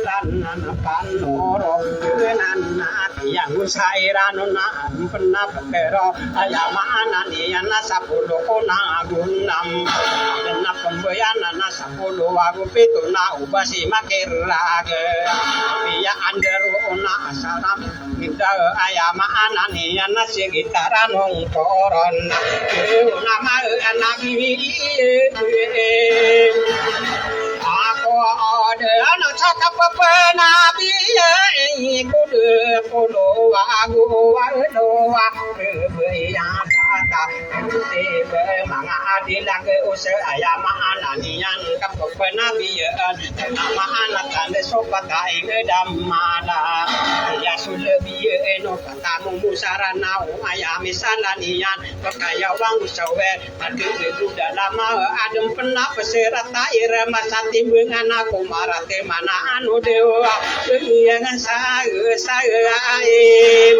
lan panoro kenan yang usairan na penna pero ayamana ni ana sapuluh na gunam na pembayan na sapuluh wagu pitu na ubasi makirage ya anderu na asaram kita ayamana ni ana sigitaran koron nama anak aku ada anak cakap penabi kudu kudu aku doa berbayar kata tiba mengadilah ke usaha ayam ananian kap penabian nama anak tanda sobat kain damana ya sudah biar eno kata musarana ayam misalanian berkaya wang usawe adu sudah lama adem pernah peserat air masa timbungan aku marah ke mana anu dewa dengan saya aim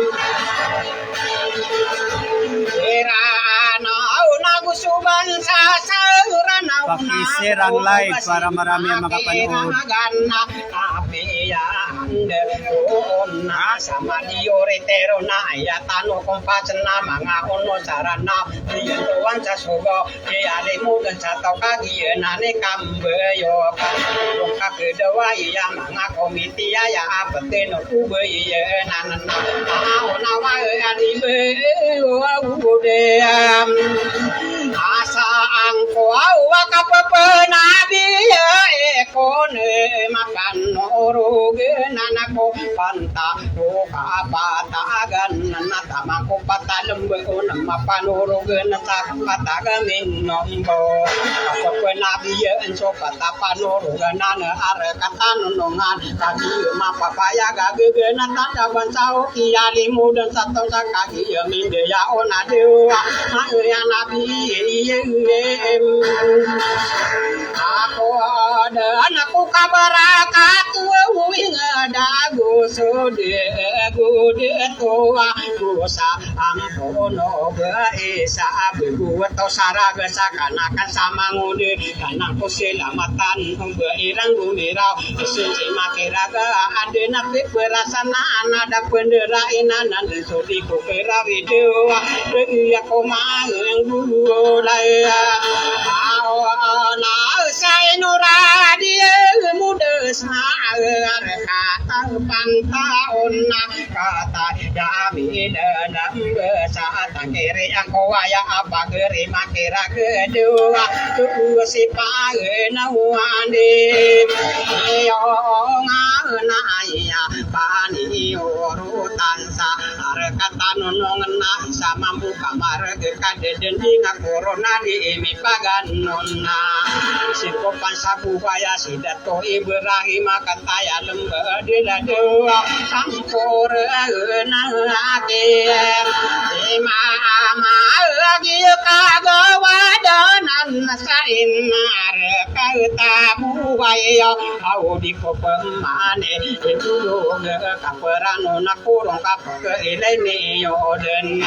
Paki-share ang live para marami ang makapanood. Sama dioretero na ayatano kompasna mga ono sarana diyan sa sugo diale mo dan sa tawkagi nane kambeyo kung kakedawa ya mga komite ya apeteno ubey nanan na wa adibe ude asa angko wa kapepenabi ekone makan oruge nanako panta kapatagan natamako patalembe nama panurugan natakapatagamin nombo ako penabiyan so patapanurugan na arekatanunungan kagi mapapaya gagagana tataban sao kiyali mo dan satong sa kagi mindaya onadewa ayang nabi ako ada anakku kabarakat uwing dago sode gode toa dosa ampono beisa bebuat to saraga sakanakan sama ngode kanang keselamatan beirang gumirau sensi makiraga adena berasana anada penderainan dan sodi kupera video ya koma yang dulu laya na sai nuradia muda saar kata pantauna kata dami dalam saat kiri aku waya apa kiri makira kedua tu si paena wandi yo ngana ya pani urutan sa kata nonongan sama muka mar kekaden hingga corona di imi paganona sikopan sabu kaya sidato Ibrahim kataya lembe dilado sampur nake ima ama lagi kagawa danan sain ar tabu wayo au di popemane itu kaperano nakurong kapke ilene yoden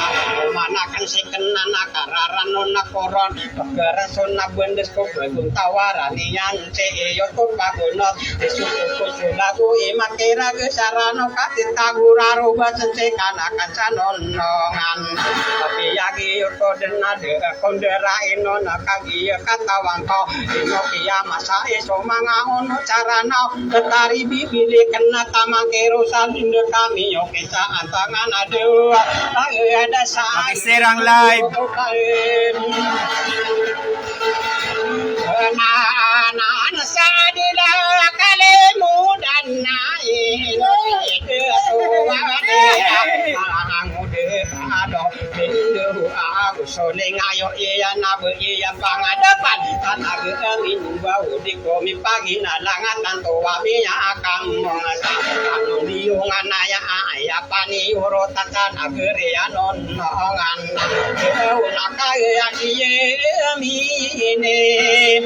mana kan sekenan kararano nakoron pegarason nabendes ko begung tawarani yang ceyo to pagunot disuku sulagu imakira ke sarano katit taguraro basen kanakan sanonongan tapi yagi ko denade kondera ino nakagi katawangko ino kia masa eso mangaon carana tetari bibili kena tamangkero salinde kami yo kita antangan adewa ada sa Paki-share live. Anak sadila kalemu dan naik itu ado bindu aku soling ayo iya nabe iya pangadapan tanah amin bau di komi pagi nalangan tanto waminya akan mengasa anu liungan aya aya pani urutan tanah geria nonongan nakaya iya minin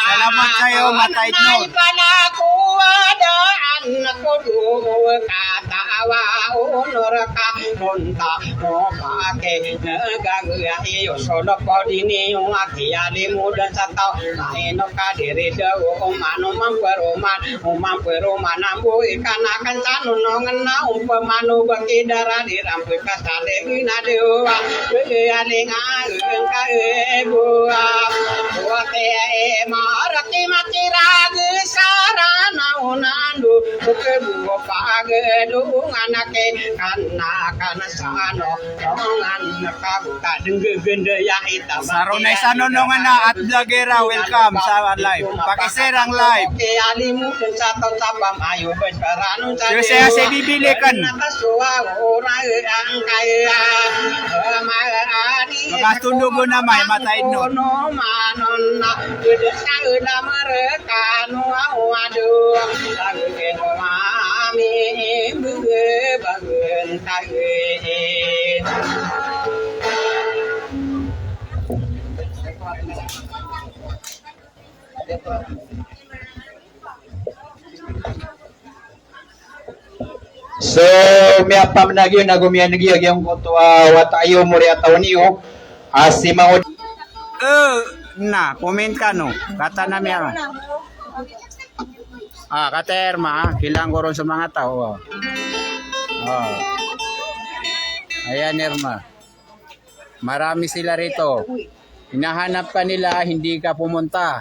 Salamat kayo, Matay Note. Panaku ada anak kudu katawa unur ka punta mo paake nagagaya iyo solo podini yung akiyali mudan sa tao naino ka diri daw umano mamperuman ambu ikanakan sanunongan na umpamano bakidara dirampu kasale bina dewa aling aeng ka ebua buate marati matirag sarana unandu kebu pagedu anake kana sano dongan kabuka denggende ya ita Sarunay sanunungan na at vlogera, welcome sa live. Pakishare ang live. alimu sa tao sa pamayo besarano sa Yung saya si bibili kan. nakasuwa ora ang kaya Mga tunugo na may matay no. no manon na sa na marekano awado lagen mami buge bagen tage So, may apam na gyud nagumiyan gyud yung kutwa watayo mo ri ataw niyo. Si Mao Na, comment ka no. Kata na miya. Kata Erma, kilang ko ron sa mga tao. Ayan Erma. Marami sila rito. Hinahanap ka nila, hindi ka pumunta.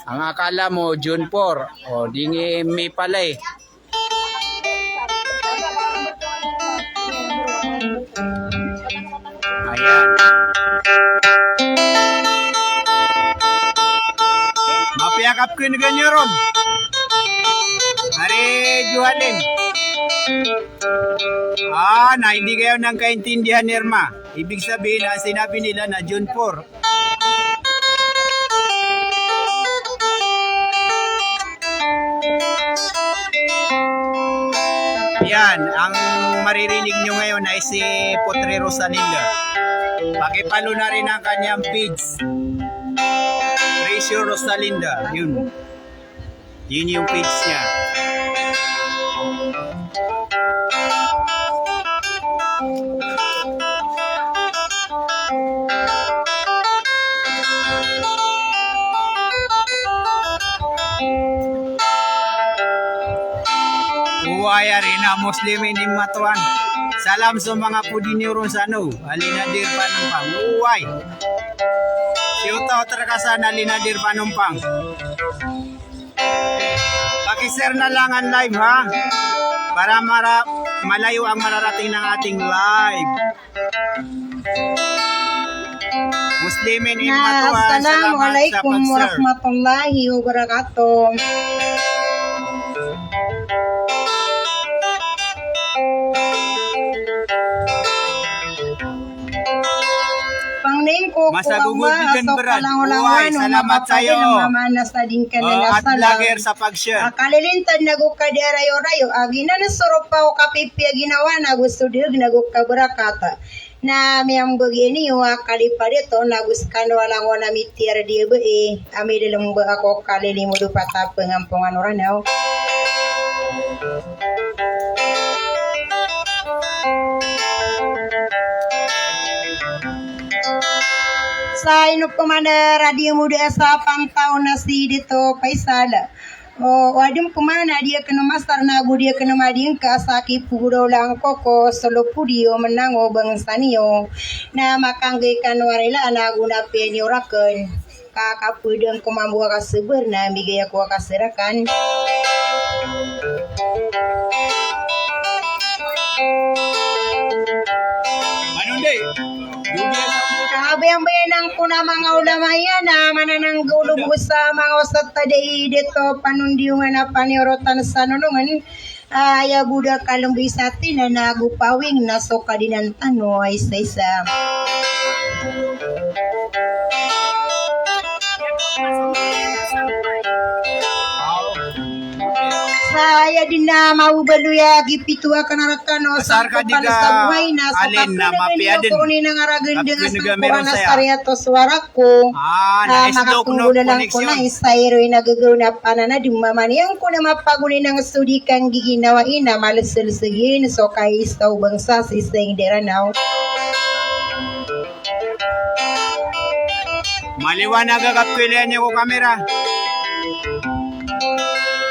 Ang akala mo, June 4. Dingi May pala eh. Ayan. Mapiyakap ko yung ganyan ron. Hari Juhalin. Na hindi kayo nang kaintindihan, Irma. Ibig sabihin, sinabi nila na June 4. Yan, ang maririnig nyo ngayon ay si Potre Rosalinda. Pakipalo na rin ang kanyang page. Ratio Rosalinda, yun. Yun yung page niya. Uwaya rin na Muslimin ni Matuan. Salam sa mga pudinyorong sano. Alinadir panumpang. Uway. Siyutaw trakasan alinadir panumpang. Pakishare na lang ang live ha. Para malayo ang mararating ng ating live. Muslimin in Matuan. Salamat sa Assalamualaikum pag-serve. warahmatullahi wabarakatuh. Pangnim ko Masagugubigan berat. Uway, salamat sa'yo. At vlogger sa pag-share. Kalilintad nagukaderayo-rayo. Agina na surup pa o kapipya ginawa na gusto dir nagukabrakata. Na miyang begini wa kaliparito naguskan walang wana mitir dia be ami dalam be ako kalilimudu pata pengampungan orang nau. Sa ino pemana radio muda sa pantau nasi dito paisala. Wadim pemana dia kena masar nagu dia kena mading ka saki puro lang koko solo pudio menango bangsanio. Na makangge kan warila nagu na penyoraken. Kakapudeng kumambu ka seberna migaya ko kaserakan. Anunday? Kabayang-bayanang ko na mga ulamaya na mananang gulog sa mga usat taday dito panundiungan na paniorotan sa nunungan aya budak kalumbisati na nagupawing naso kadinantano ay isa. Saya din na maubaluya gipitu akan arakano Asar ka di ka, alin na mapiadin. ko ni nangaragan dengan Kapinigamero sa saya. saryato suaraku. Na-stroke no Makatunggulan lang ko na connection. isayro nagagaw na panana di mamaniyan ko na mapaguli ng studi kang giginawain na malasalsagin so kay isaw bangsa sa isang deranaw. Maliwanag ang kapilihan niyo ko kamera.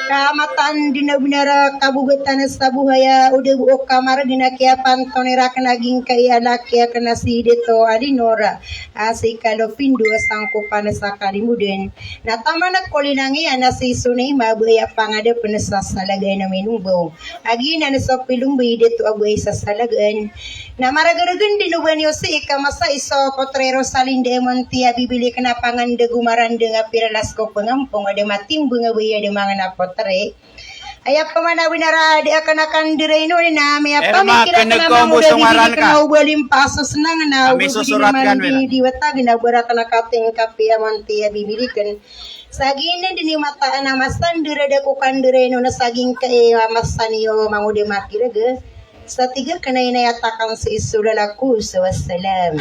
Kamatan dinabinara kabugatan sa buhaya udah buok kamar dinakia pantonera kenaging kaya lakia kena si deto adinora asi kalau pindu sangko panasa kalimuden na tama na kolinangi ana si sunay mabaya pangada penesa salagay na minumbo agi na sa pilumbi deto abuay sa salagan na maragaragan dinuban yo si kamasa iso potrero salinde montia bibili kena panganda gumaran dengan piralas ko pengampong ada matimbung abaya de mga napotre ayap pamana winara di akan dire ino ni na may apa Erma, kira kana kanagkombo mga sungaran ka. kana ubalim pasos nang na Kami susuratkan, di wata ginabara kana kating kapi amanti bibilikan saginin dini mata na masan dire de ko kandire ino na saging kay masaniyo mangude makiraga sa tiga kana inayatakan sa isulalaku sa wassalam.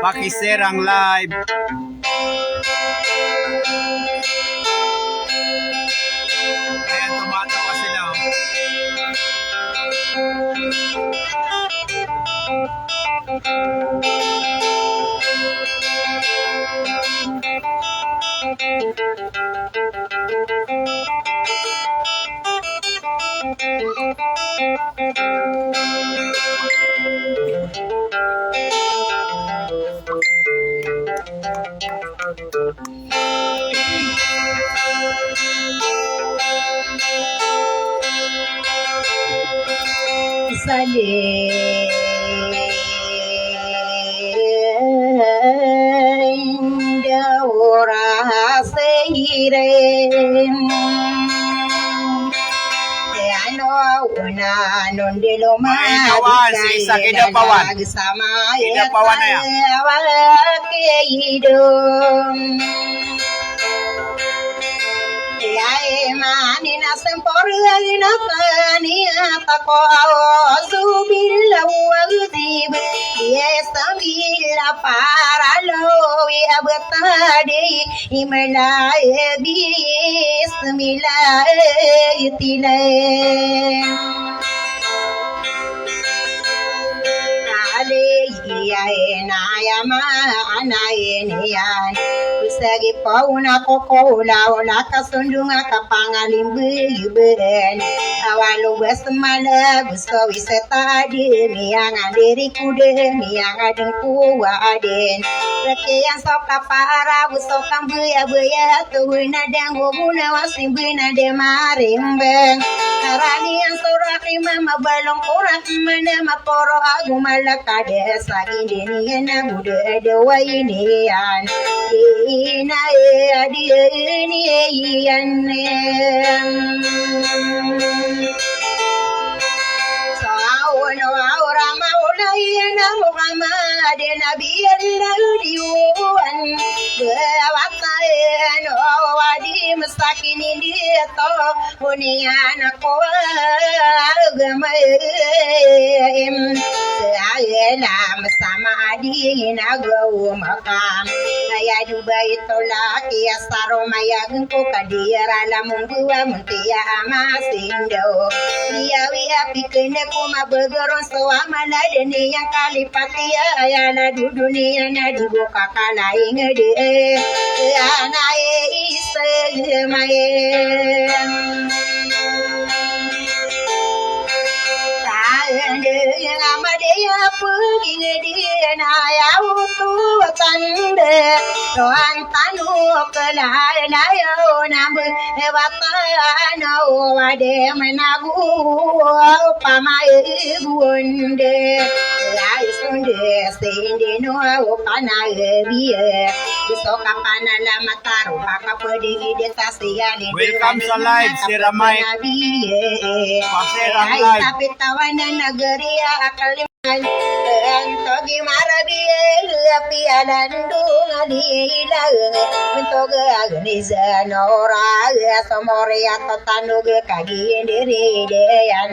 Pakishare ang live. Ayan, tumatawa sila. Salinda ora seiren ano una nondelo Mainawan, si Isa Kidapawan. sama Kidapawan na yan. Yae mani na sempori na pani atako zubilla wazib yestamilla paralo ya betade imala bismillah itile Nayama anayen Usagi pauna kokola ola kasundunga kapangalimben Awalu besmala gusto wisetadi Miyang adiri kude miyang ading kuwa aden Rekian soka para gusto kambuya buya Tuwina dengo buna wasimbina de marimbeng Karanian suraki mama balong kurat Mana maporo agu malakade Sagindini na muda dewa ini yan Ina adi ini yan Saono aura maula ina Muhammad Nabi Allah diwan Bewata eno wadi masakin ini to Unian aku agamaim Seayelam sama adina gaw makam Kaya Dubai tolak ya saro mayagin ko kadira lamong buwa muntiya amasindo Liyawi apikene ko mabegaron so amalade niyang kalipatiya Ayana duduniya na dibo kakalaing de Anaye isa maye Amadeya puging di na ya utu tande roan tanu kelalayo nambe watana wade menagu pamae bunde lai sunde sende no panae biye so kapana la mataru kapodi de tasiyani Welcome sa live, si Ramay. Pa-share ang ay live. tapitawan na nagariya akaliman togi marabiye pialandung adila bentuk agniza nora somoria tatanug kagi ndiri deyan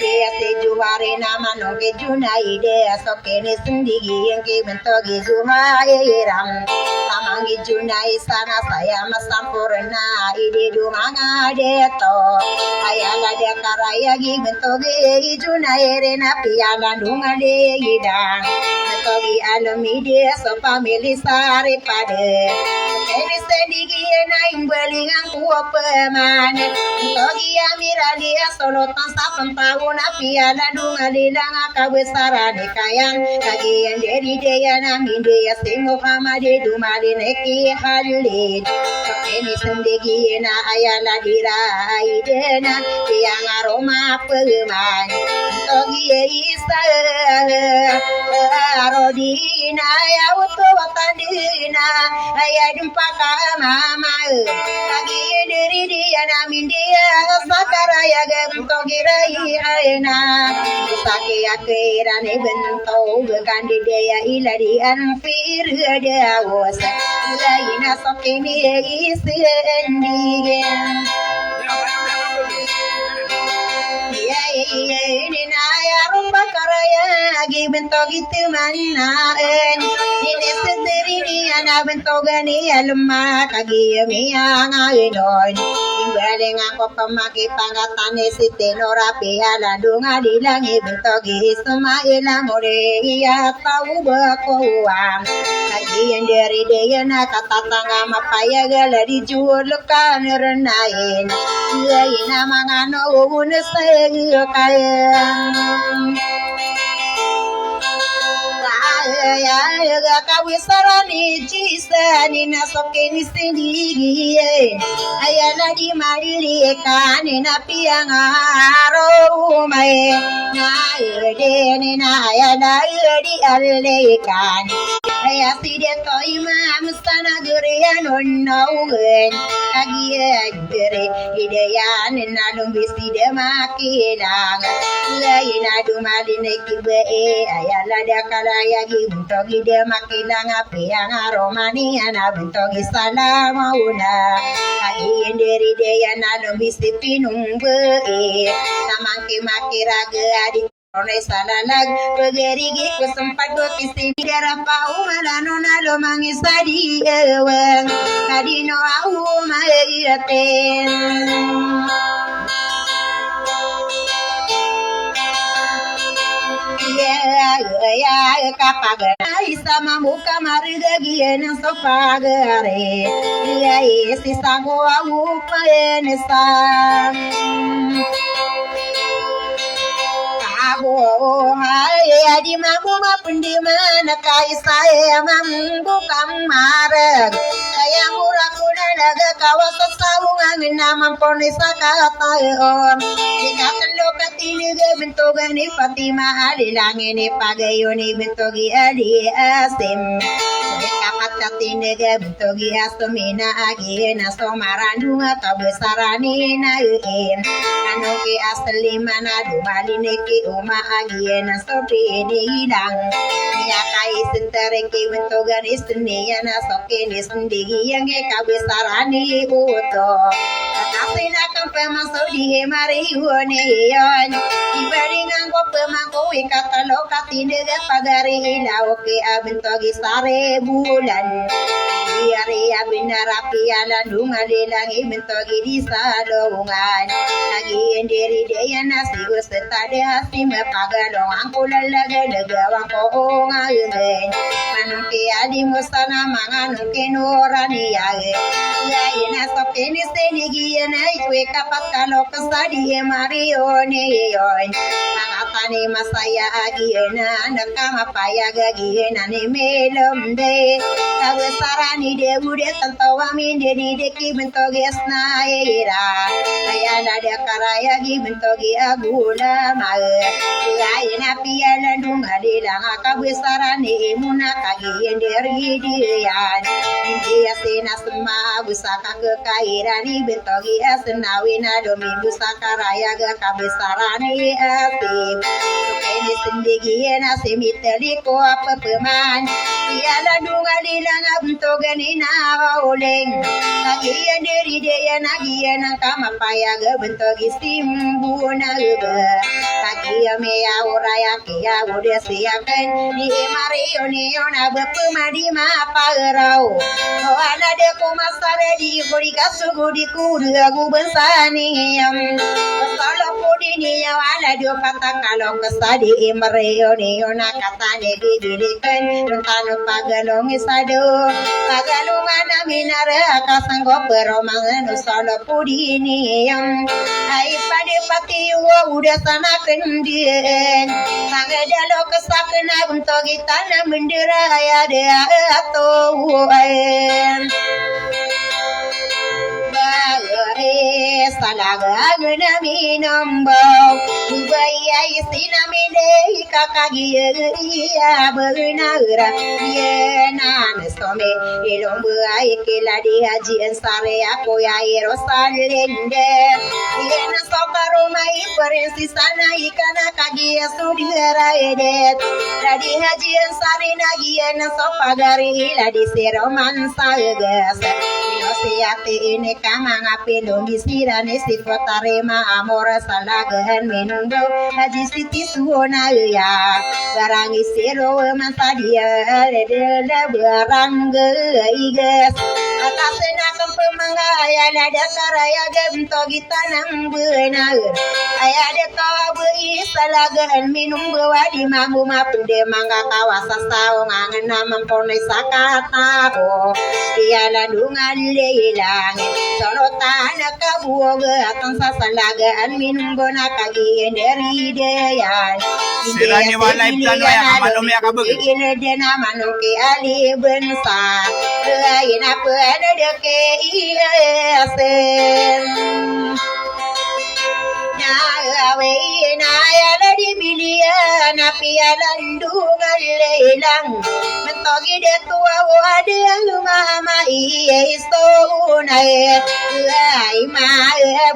dia sejuare nama noge junai de sokene sindigi yang ke bentuk zuhairam samangi junai sana saya masampurna ide dumanga deto ayala de karaya gi bentuk junai rena pialandung ade idang togi alamide sopa melisare pade eni sedigi na imbelingan kuope mane togi amirali solo tansa pantawuna piala dunga lilang akabesarane kayan kagi enderi deyana minde singo hamade dumali neki halid eni sedigi na ayala dira idena yang aroma peman togi isa Rodina ya utu watandina ya dumpaka mama lagi diri dia namin dia sakara ya gento girai aina saki akira ne bento gandi dia ilari anfir dia was laina sokini isendi ini naya rumba karaya agi bentog itu mana ini sendiri ni anak bentog ni alma kagi miang ainon inggaleng ako pamaki pangatan si tenora piala dunga dilangi bentog isma ilamore iya tahu bakuam kagi yang dari dia nak katatanga mapaya galadi jual kan renain ina mangano unes ya kawisarani jisani nasokeni sendiri ayana di mariri kani na piangaro mae na deni na ayana di alekan aya side toy mam sana durian onnogen kagian bere ideyan na lumbisi de makilang laina dumaline kibe ayala da kalaya gintogi de makilang apiang aromani ana bentogi salamauna kagian deri de yana lumbisi pinungbe namangki makiraga adi Onai salalag pagerigi kesempat kisi darah pau malano nalo mangisadi ewang kadino au mairaten ya kapagana sama muka mariga giena sopagare ya isi sango au paenesa hai di mamu mapundi mana kai saya mambu kamarag kaya murah kuna naga kawas sawungan namam poni sakatayon dikatan lokatini ge bentoga ni Fatima alilangi ni pagayo ni bentogi ali asim kapatine ge bentogi astomina agi na somarandunga tabesarani na uin anoki asli mana dumaline ki uma agi na sopi ni hilang ya kai sentereng ki bentoga ni senia na soke ni sendigi yang ge kabesarani uto kapina kan pemasau di mari uone yon ibaringan ko pemangko ikata lokatine ge pagari hilau ke abentogi sare bulan Iyari abinarapi ala dunga lelangi bentogi di salongan lagi endiri daya nasi usetade hasi mepagalong angko lalaga legawang ko ngayen manuki adi musana manganuki nurani yage ya ina sopeni senigi na itwe kapat kalau kesadi marione yon mangatani masaya agi na nakama paya gagi na ni melomde besarani de bude tantawa min de ni de ki bentoges na era ayana de karaya gi bentogi agula ma ayana piala dungali la ka besarani muna kagi enderi dian india sena semma busaka ke kairani bentogi asnawina domi busaka raya ga ka besarani asip ini sendiri na semiteli ko apa peman iala dungali la ngabentogani na oleng kagian diri dia nagian kama paya ga bentogi simbu na ga kagia me ya oraya kia udah siapkan di mario ni ona bepemadi ma parau oh ana de ko masare di gori kasu gudi kudu gu besani kalau pudi ni ya ala dio kata kalau kesadi mario ni ona kata ne didirikan tanu pagalong isado pagalong ana minare akasanggo peromangan usalo pudi ni yang ai pade pati udah sana kendien sange dalo kesakna untuk kita na mendera ya de atau salaga guna minambau ubaya isina mide kakagia iya beunara ye nan some ilombu ai keladi haji sare aku ya rosalende ye na sokaro mai perensi sana ikana kagia sudira edet radi haji sare nagi na sopagari ladi seroman sagas siate ini kama ngapelo misira nesi fotarema amora salagahan menundo haji siti suona ya barang isiro mantadia redela barang geiges atasena kempemangga aya ada karaya gento gitanang benar aya de tabu isalagahan minum bawa di mambu mapude mangga kawasa saung angen nama pone sakata oh dia ladungan ilang solo tanah kabuoga atang sasalagaan minum bona kagi dari deyan Sirani walay plano ya kamalom ya kabug. ini dia nama nuki ali bensa lain apa ada deke iasen Nawe naya ladi bilia napialan dungan lelang mentogi de tua wade yang mama iye istonai lai ma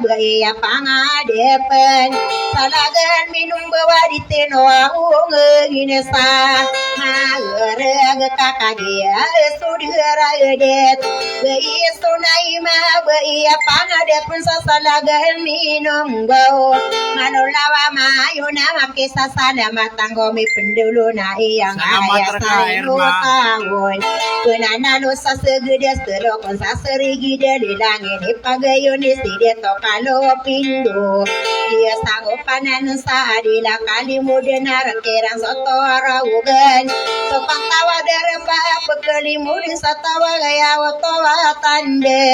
bai apanga depen salagan minum bawa di teno aung ginesa magere kakak dia sudira det bai istonai ma bai apanga depen salagan minum bau manulawa mayo na makisa sana matanggo mi pendulu na iyang ayah sayo tangon penanalo sa segudes pero kon sa serigi de langit ipagayo ni sideto kalo pindo dia sango panan sa adila kalimude na rakerang soto arawugan so pangtawa deremba pekelimude sa tawa gaya watowa tande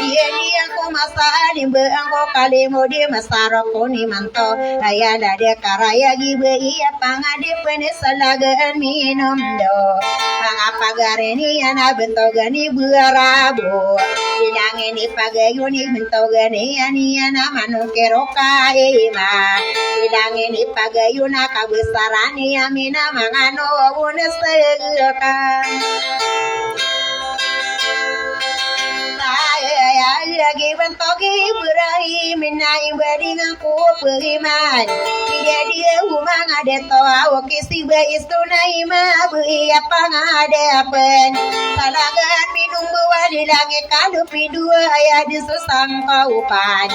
dia ko masali beangko kalimude masaro koni manto ayana de karaya gibe iya pangade pene salagan minum do pangapagareni ana bentogani buarabo dilangeni pagayuni bentogani ani ana manukeroka ema dilangeni pagayuna kabesarani amina mangano unesega lagi bentogi berai minai badingan ku periman dia umang ada toa okisi beis tunai ma bui apa ngade apen salagan minum bawali lange kalu pidua aya di susang kaupan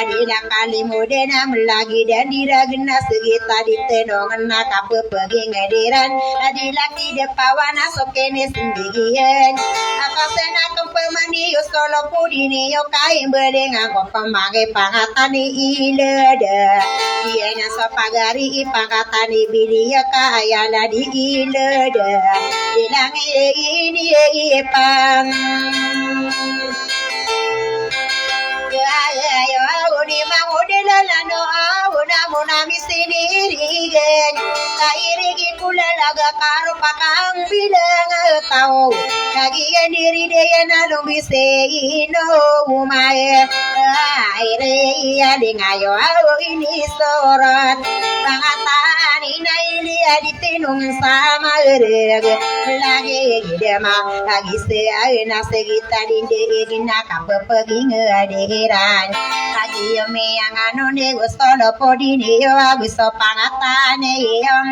adila kali modena melagi dan diragena segita di tenongan kape pergi ngediran adila tidak pawana sokene sendirian akasena kempemani solo pudini yo kain bedengan ko pamage pangatani ilada dia nya sapagari ipangkatani bilia kaya la di ilada bilang ini ipang ayo uni mangudela lano una muna misinirigen kairigi kula laga karo pakang bilang tao kagi no bise ino umae aire alingayo ini sorot pangatan inaili aditinung sama ereg lagi gidema lagi se na segita dinde gina kapepeging adiran lagi me yang anu nego solo podini yo abiso pangatane yom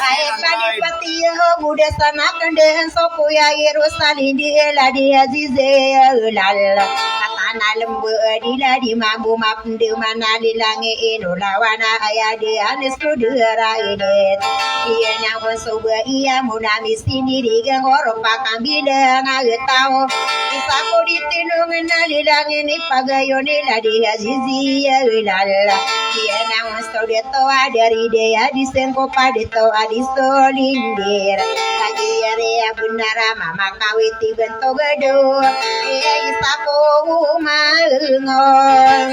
ai padipati yo buda sana kenden sokuya Yerusalem di ladi azize lal katana lembu di ladi mambu mapnde mana di langi ino lawana ayade anes kudera edet iya nyamon soba iya munami sini di gengoro pakang bilang agetao isako di tinung na di langi ni pagayo ni ladi azizi lala iya nyamon sodeto adari dea di sengko padeto adi solindir lagi area bunara mama kawiti bento gedo iya isako umangon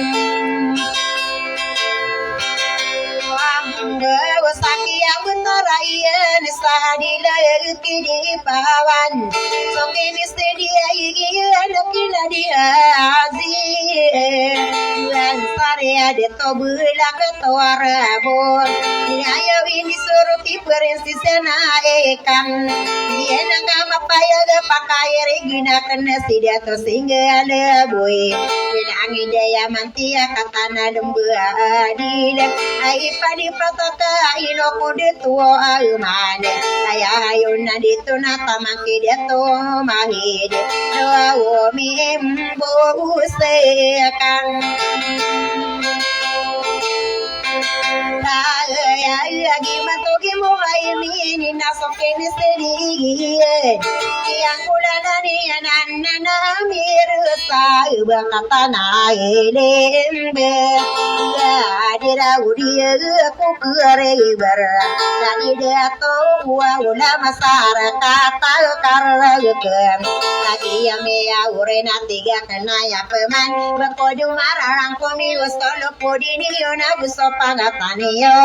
Saki yang benar iyan sadila kini pawan soke misteri iyan kila dia azir dan sare ade to bula ke to arabon ayo ini suruh tiperensi sena ekan dia nangama paya de pakai regina kena sidia to singa boy bilang ide mantia katana lembu adile ai padi protaka ino kude tuo almane ayayo na dito na tamaki dito mahide doa mi embo usekan ay gimato gimo ay mini nasoke ni seriye yang kulana ni anana mirsa bakatana elembe adira udia ku kere ber dari dia to ula masara kata karra yukem lagi me urena tiga kena ya peman bakodu mararang komi usolo podini yona busopangatani yo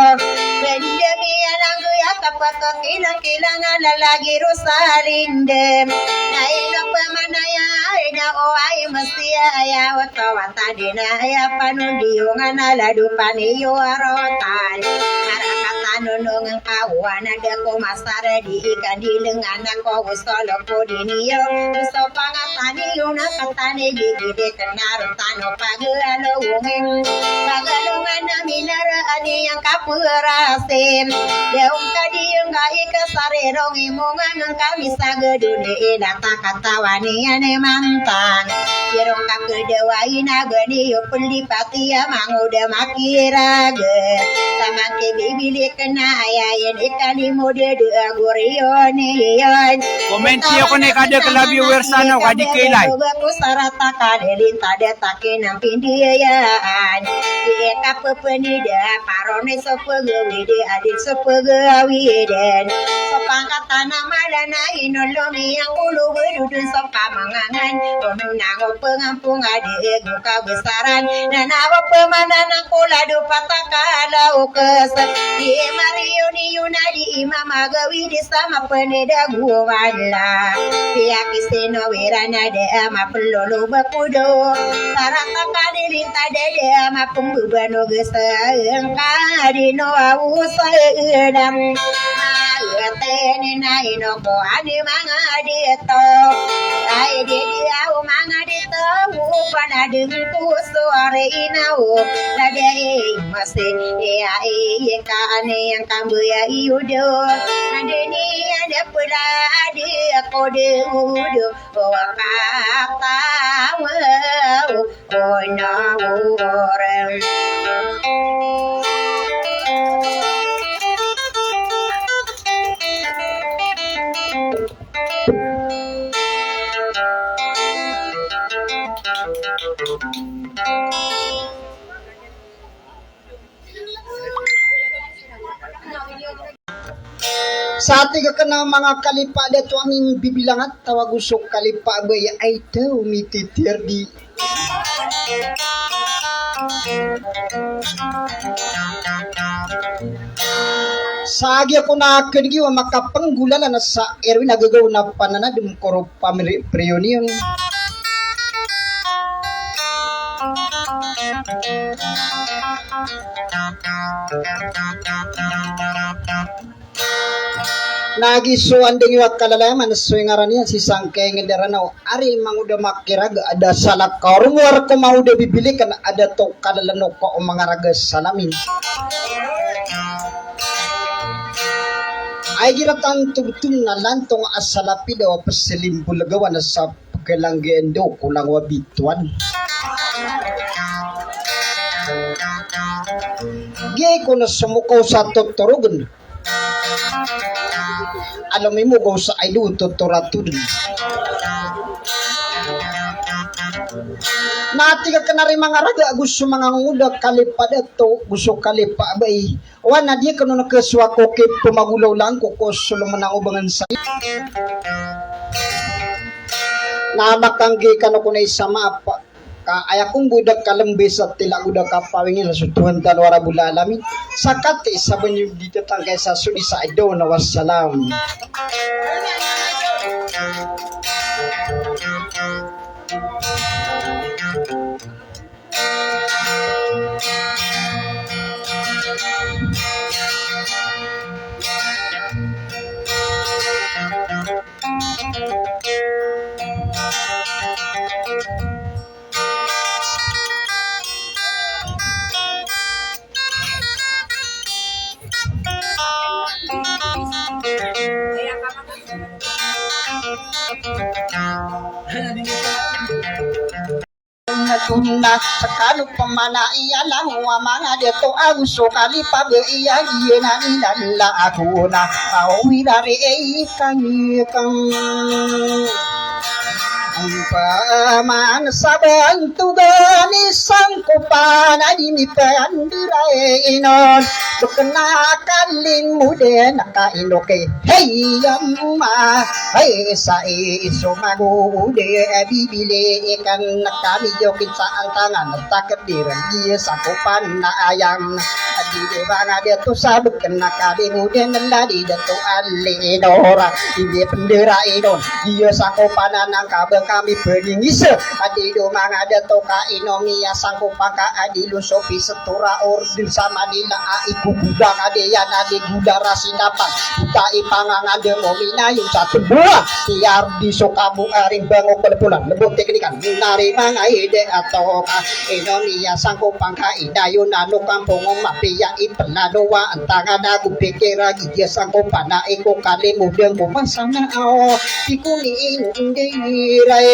bende mi alangu ya kapaka kilang lalagi rusalinde na ino pemanaya ina o ay mastia ya watawata dina ya panundiungan aladu paniyo arotan nunung ang kawan ada ko masara di ikan di lengan ako usolo po diniyo gusto pangatani yung nakatani gigide kenaro tano pagalo ungeng pagalungan na minaraan niyang kapurasim deong kadi yung gai kasarerong imungan ng kami sa gaduni natakatawa niya ni mantang kirong kakedewain na ganiyo pulipati manguda makiraga tamang kibibili na ayayin ikali mo de agorion yon Komenti ako ni kada ka viewers ano kadi kilay. Ko sarata kadelin tada takin ang pindiyan. Di kapepeni da parone sopegawi de adit sopegawi den. So pangkatan malana inolomi yang ulu bedudun so pamangangan. Pemenang pengampung ade guka besaran dan awa pemanana kolado patakala ukes. Di Mario ni Yunadi imam agawi di sama peneda guwala pihak istino wirana de ama pelolo bakudo sarata kadilinta de ama pembubano geseng kadino awusa edam teni na ino ko adi manga dito ai de dia o manga dito upana dengku suare inau lade mase ya ka ane yang kambu ya iudo ade ni ada pula ade aku de udo wakata wa na orang Sa ating kakana mga kalipa dato ang imong bibilangat tawag usok kalipa bay ay daw mititir di Sagi ako na kanigi wa makapanggulala na sa Erwin nagagaw na pananadum koro pamreunion Nagisuan ding iwat kalalaman so ngaran niya si Sangkay ngedaranaw ari manguda makirag ada salak karumwar ko mauda bibili kan ada to kadalano ko mga raga salamin ay giratan tugtun na lantong asalapi daw pasilimbulagawa na sa pagkalanggendo kulang wabituan gay ko na sumuko sa tuturugan alam mo go sa ailu tuturatu din natiga ka na rin mga raga gusto mga nguda kalipada to gusto kalipa bay wana dia kano nakaswa ko kay pumagulaw lang ko suluman ang ubangan sa namakanggi kano ko na isama pa kaya kung budak kalembes at tila budak kapawingin sa tuhan talwara bulalamin sakat isa banyo dito tangkay sa sudi sa ido na wassalam Tuna sakalo pamana iyalang mga dito ang sukali pag-iya na nila ako na awirari kang ang paman sa bantugan isang kupan ay mipandirain Bukanakaling mo din nakainoke hey yamma ay sa iso magude bibili ikan nakamiyokin sa ang tangan takdiran di sa kupan na ayang di ba nga dito sa bukanakaling mo din naladi dito alinora hindi pendirain doon di sa kupan ng kabang kami pwedeng isa adido mga dito kainomiya sa kupan ka adilo sopi sa tura order sa Manila gudang adeyan ade gudara sinapan kita ipangangade mo minayong sa tubuha tiar di sokabu aring bango pelepulan lebok teknikan nari mga ide ato ka inomiya sangko pangka idayo nano kampung mapia ipelanowa antangan aku pikira gidya sangko pana iko kalimudeng bumasana o ikuni indiray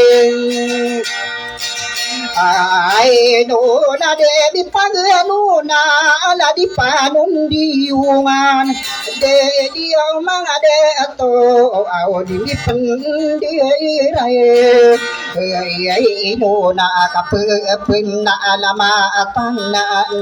ay no na de di pagano na ala di panundiungan de di mga de ato aw di pandiray ay no na kapapin na alama atan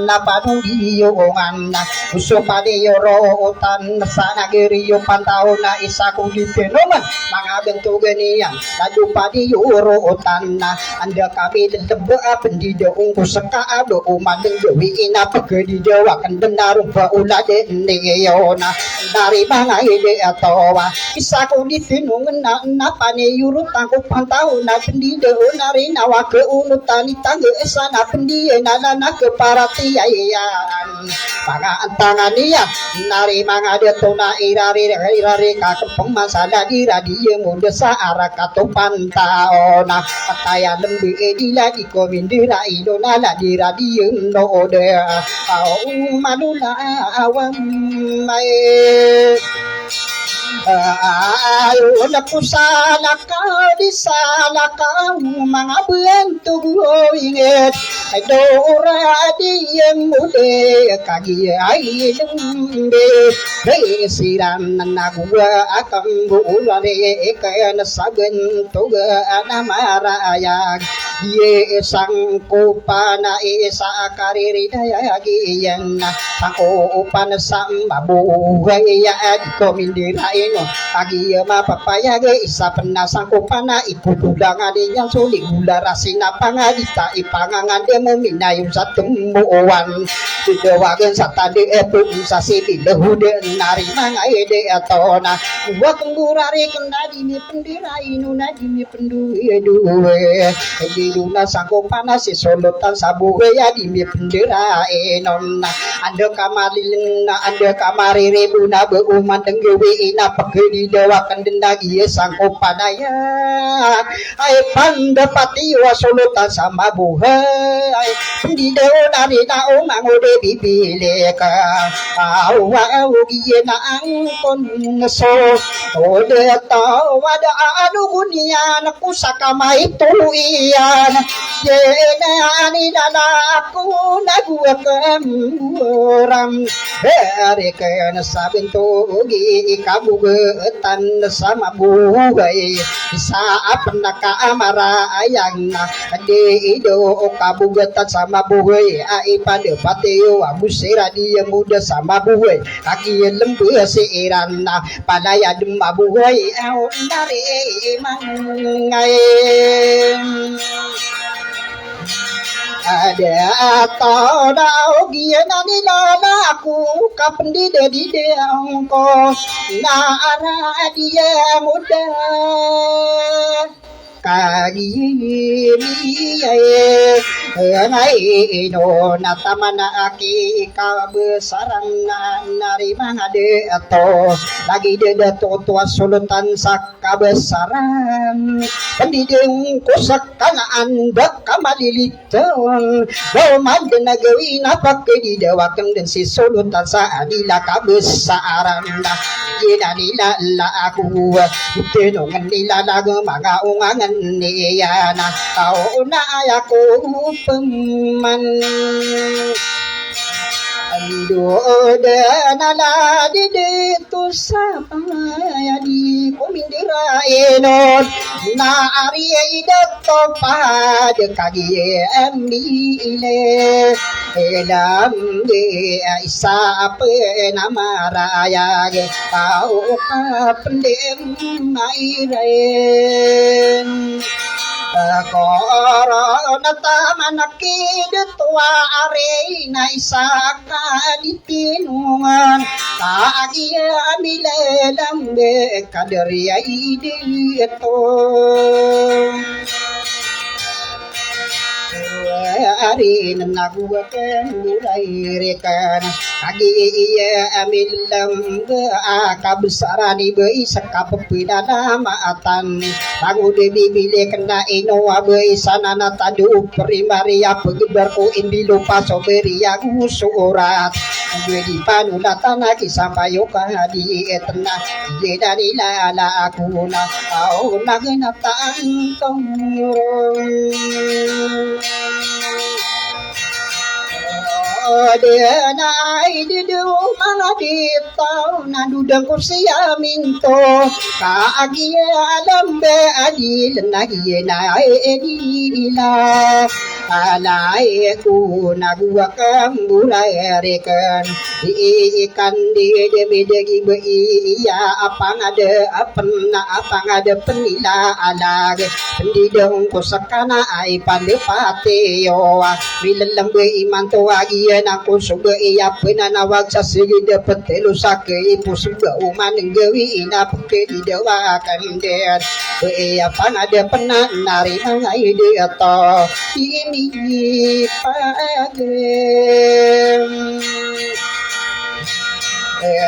na panundiungan gusto pa di yorotan sa nagiriyo pantaw na isa kong dipenoman mga bentugan niya lalo pa di yorotan na anda kami lebo pendido ungku sakaado umadeng dewi ina pagdi dewa kan denarung baula de neona dari mga ide atawa isa ko di pinungan na pane yurut tangko pantau na pendido nari nawa ke unutan tangge esana pendiye nana ke paratiyan mga antangan niya nari mga deto na irari ka pemasalah di radio muda sa arakato pantao na pataya lembi edila di komindira idona la di radio no de malula awam mai ayo na pusala ka di sala ka mga bentog inget ay dora di mude kagi ay lumbe hey siran nagwa akang bulare kaya nasaben toga anamarayag ye sang kupana isa kariri dayagiyan ako upan sa mabuhay ya komindirain agi mapapayag isa penasang kupan mana ipududang ading yang sulit gula rasina pangadita ipangangan demo minayum satemuan didewagen satade epun sasibi lehude nari mangai de atona wa kenggurari kendadi mi pendira inuna di mi penduwe duwe di luna sangko panas solotan sabuwe ya di mi pendira enona ande kamalilna ande kamari rebuna beuman denggewe ina pegeni dewa kendendagi sangko padaya ai pandapati wasulutan sama buhay di dewa nari na umangode bibileka awa ugiye na angkon so ode tawada anu gunia naku sakamai tuian jene ani dala aku nagua kemuram bereken sabento ugi kamu getan sama buhay saat penaka amara ayang de ido kabugetan sama buhay ai pada patio abusira dia muda sama buhay kaki lembu seiran padaya demba buhay au dari mangai ada atau dau giana ni lala aku kapan di dia engkau nara dia muda kagi ngai no natamana aki kabesaran nari mangade atau lagi deda tua sultan sakabesaran pendideng kusakan anda kamaliliton roman denagawi napak di dewakan dan si sultan saadila kabesaran jinanila la aku tenongan nila lagu mga ungangan niya na tao na ako peman ando na di dito sa pangayadi kumindira enon na ari dito pa de kagi amile elam de isa pe namaraya ge tao ka pendem mairen korona tamanaki detua are na isaka ditinungan kagi amile lambe kaderia idi eto ari nagua ken mulai rekan kagi iya amilam kabesarani bei sekap pidana maatan bangu de bibile kena ino abai sanana tadu primaria pegibar ko indilo paso beria usurat gue di panulatan lagi sampai yoka di etna ye dari lala aku na au nagenatan tong dia nai di mana di tau nadudang kursia minto kagi alambe adil nagi nai di la alai ku nagua kambulai rekan ikan di debedegi be iya apa ngade penila alag pendidong kusakana ai pandepate yo milelembe iman to agi aku suga iya penanawag sa sige dapat telo sake ipo suga uman nggawi ina pake di dewa kandet iya panade penan nari mga ide ato ini pagem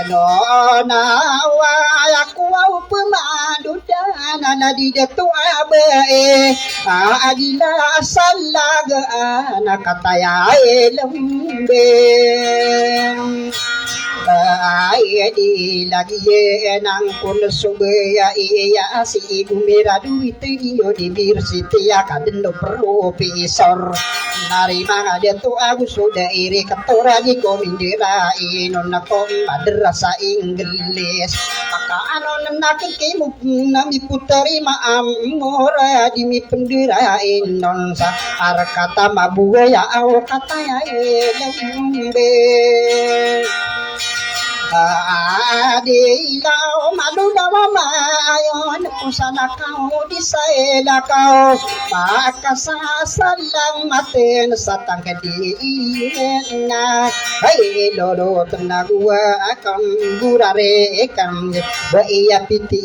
no na wa aku au pemadu dana di detu abe adila salaga anak kataya lembe ai di lagi ye nang kun subaya iya si ibu mera duit iyo di bir sitia kadendo perlu pisor nari mga detu aku sudah iri ketora di komindira inon na kom madrasa Inggris maka ano nakin kimu nami putari maam mora di mi pendira inon sa arkata mabuya au kata ya lembe Adilaw madulaw maayon kung sana kau di saela kau makasasalang matin sa tangkadiin na ay lolo tanagwa akam gurare kam baiya piti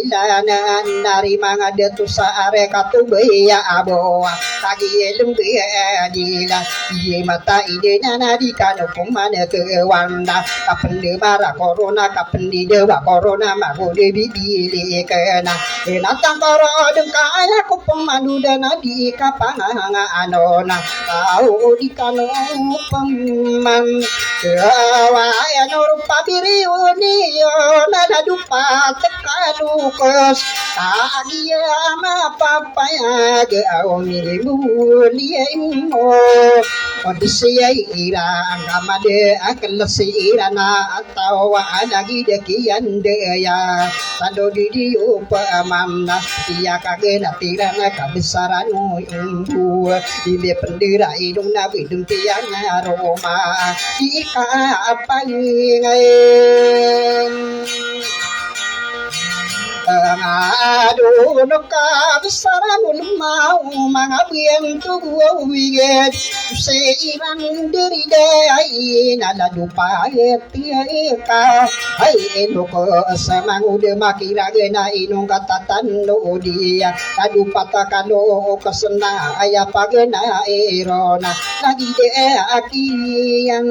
ilana nari mga detu sa are katubaya abo tagi lumbiya dila iye mata ide na di kanu kumane ke wanda kapendi bara corona kapendi dewa corona mago de bibili kena natang koro dengkaya ku pemandu dana di kapanga anona au di kanu peman waya nur pabiri uni nada dupa tekadukos tagia ma papaya ge au milimu liemo odisia ira ngamade akelsi irana atau anagi dekian deya tando didi upamamna dia kagena tirana kabesaran umbu ibe pendira idung nabi dung tiana Roma ika apa ngai aduh nuka besaran mau mangabien tu wiget seiran diri dai nada dupa etiaka ai enoko semang ude makira gena inung katatan no dia adu patakano kesena aya pagena erona lagi de akian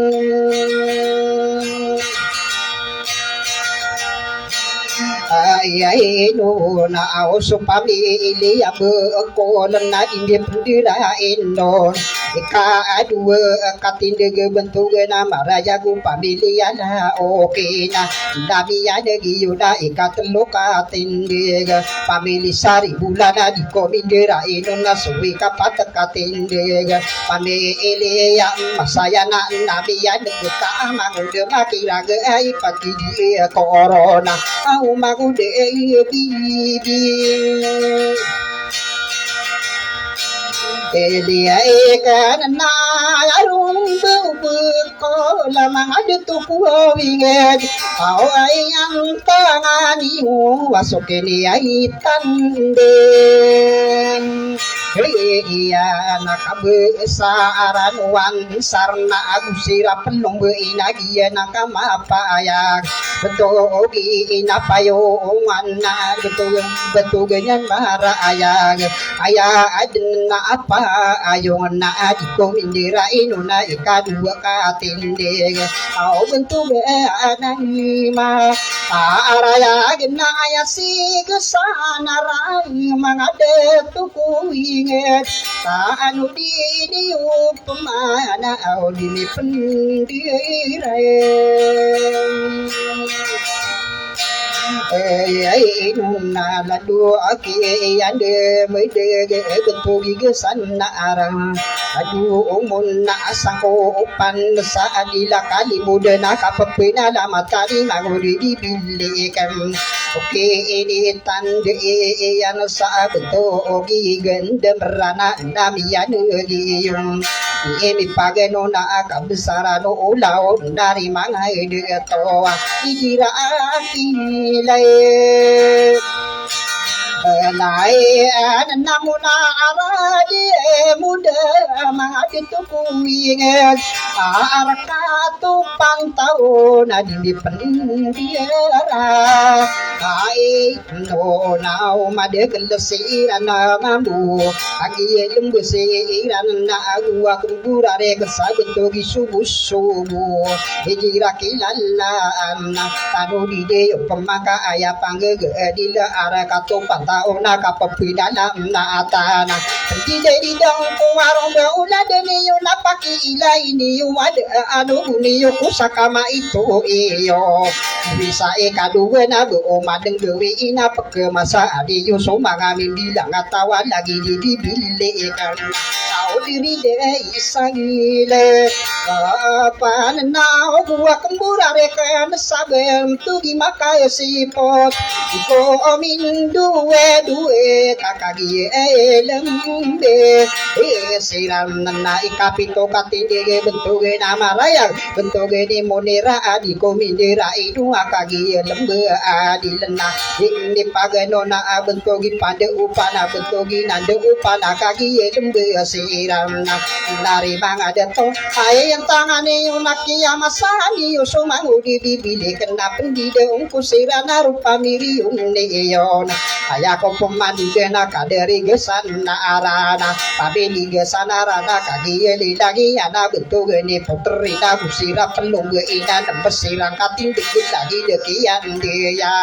ay no na auso pamili abe ko na indi pendira indo ika adua katinde bentuk na maraya gu pamili ana oke na dami ada giyuda ika teloka tinde pamili sari bulana di komindira indo na suwi kapat katinde pamili yang masaya na nabi ada ka mangude makira ge ai pagi dia corona au magude bibi Elia ikan na arung bu ko lamang adtu ko winget au ayang tangani wasok ni ay tanden iya nakabesaran wan sarna agusira pelong beinagia nakamapayag betul inapayo wana betul ganyan marayag aya adin na apa ayong na adiko mindira inuna ikadua katindig au bentuk anima arayag na ayasig sana ray mga detuku inget taano di pemana au di pendira ay nuna ladu aki ande mới de bentuk gigesan na arang adu umun na sangko pan sa adila kali muda na kapapina la matari maguri di bilikan oke ini tande yan sa bentuk gigen rana namiyan giyong imi pagano na kabesarano ulau dari mga ito ijira akilay Lai namuna aradi muda mga ditukuinget arakatu pantao na di pendira ai no nao madegal sira na mambu agi lumbu sira na agua kumbura re kasabento gisubu subu hijira kilala tanu di de pemaka aya pangge dila arakatu pantao na kapapidana na atana di di dong kuwarong beula de niyo napaki ilay niyo wad ano niyo kusakama ito iyo bisa ikaduwe na buo madeng dewi ina pagkemasa adiyo so mga bilang atawa lagi di bili ikan tao diri de isangile pananaw buwa kembura rekan sabem tugi makaya sipot iko omin duwe kakagi elem lumbe siram nana ikapito katindige bentuge nama raya bentuge di monira adi komindira idu akagi lembe adi lena di paganona bentugi pande upana bentugi nande upana kagi lembe siram nari mangadato ayang tangane unaki amasani usumangudi bibili kena pendide ungku sirana rupa miri unneyon ayako pemandigena kaderi gesana arana pabeni gesana arana kagiyeli lagi ana bentugeni putrina kusira pelungge ina nembesirang kating dikit lagi dekian dia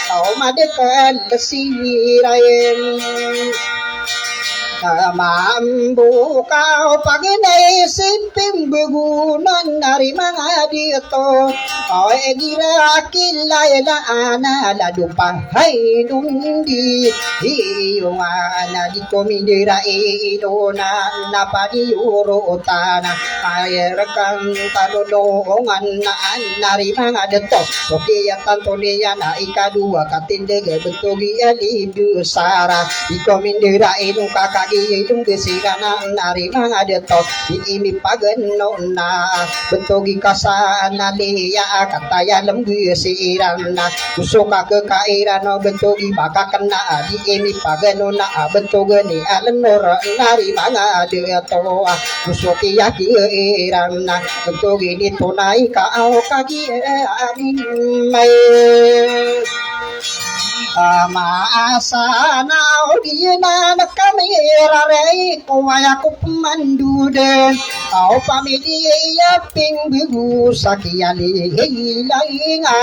kau madekan lesirain mampu kau paginay simpim begunan nari mga dito kau egira kilay la ana la dupa hay nundi iyong ana di komindira ino na napaniuro utana ay rekang tanulungan na nari mga dito okay tanto niya na ikadua katindig bentugi alibu sara di komindira ino kakak itong desirana nari mga deto iimi pagano na bentogi kasana liya kataya lembu siran na usuka kekairan no bentogi baka kena iimi pagano na bentogi ni alenor nari mga deto usuki yaki iran na bentogi ni tunai kau kagi aning may maasa na origina na kamera rei kuwaya ko pemandude au pamilya pinggu sakiali hilainga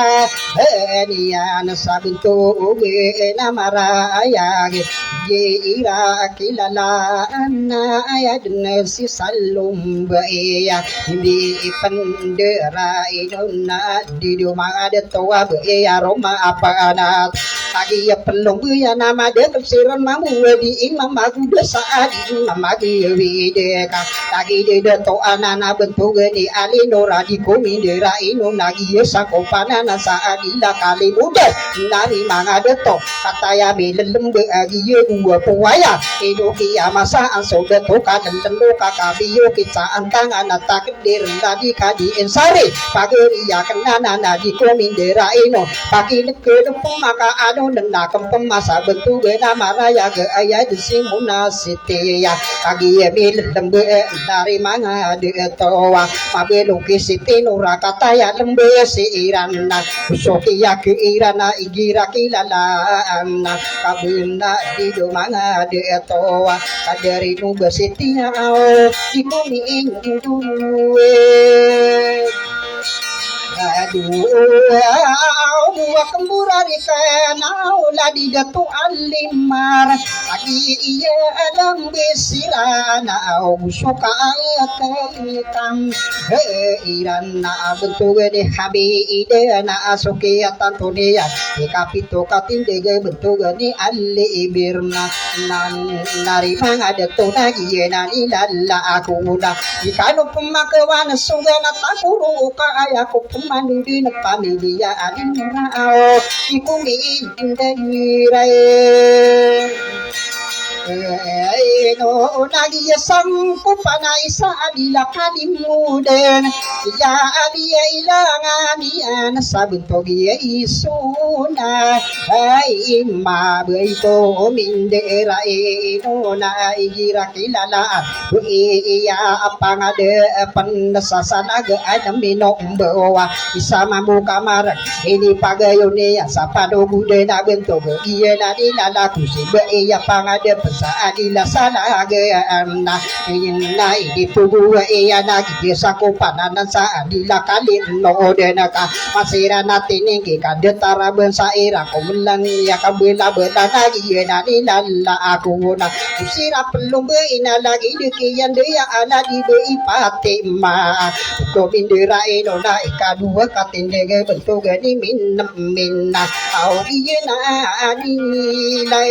enia na sabunto ge na maraya ge ira kilala na ayat nasi salum baya di pendera inona di rumah ada tua baya roma apa anak lagi ya pelong ya nama dia tersiran mamu di imam aku desa di imam agi wideka lagi dia to anana bentuk di alinora di komindera ino lagi ya sakopana nasa agila kali muda nari manga deto kata ya belem be agi ya dua puaya ino kia masa anso deto kaden tendo kakabiyo kita antang anak takdir tadi kadi ensari pageri ya kenana di komindera ino pagi ke maka ada nenda kempem masa bentuk nama raya ke ayah di simuna siti ya kagi emil lembe dari mana de toa mabelo ke siti nura kata ya lembe si irana usoki ya ke irana igira kilala na kabunda di do mana de toa kadari nu besiti ya di bumi induwe buah kemburari kenau ladi datu alimar lagi iya alam besirana suka kaitam iran na bentuk de habi ide na asuki tantunia kapito katinde bentuk ni ali birna nan nari mangada to lagi na ilalla aku na ikano pemakawan sugana takuru ka ayaku manudi na pamilya adin rao ikumi indanirai no nagi sampu panai sa adila kadimuden ya adia ilangan ian sabuntogi isuna ai ma beito mindera no na igira kilala iya apang ade pendesasan aga adam mino bawa isama muka marak ini pagayone sapado bude na bentuk iya na dilala kusibe iya pangade sa adila sana na na di tubuh iya na gisa ko pananan sa adila kalin no de na ka masira natin ngi kadetara ben sa ira ko melang ya kabela bela na iya na nilala ako na usira pelung be ina lagi dikian dia ala di be ipate ma ko bindira ino na ikadua katinde bentuk ni minna au iya na adila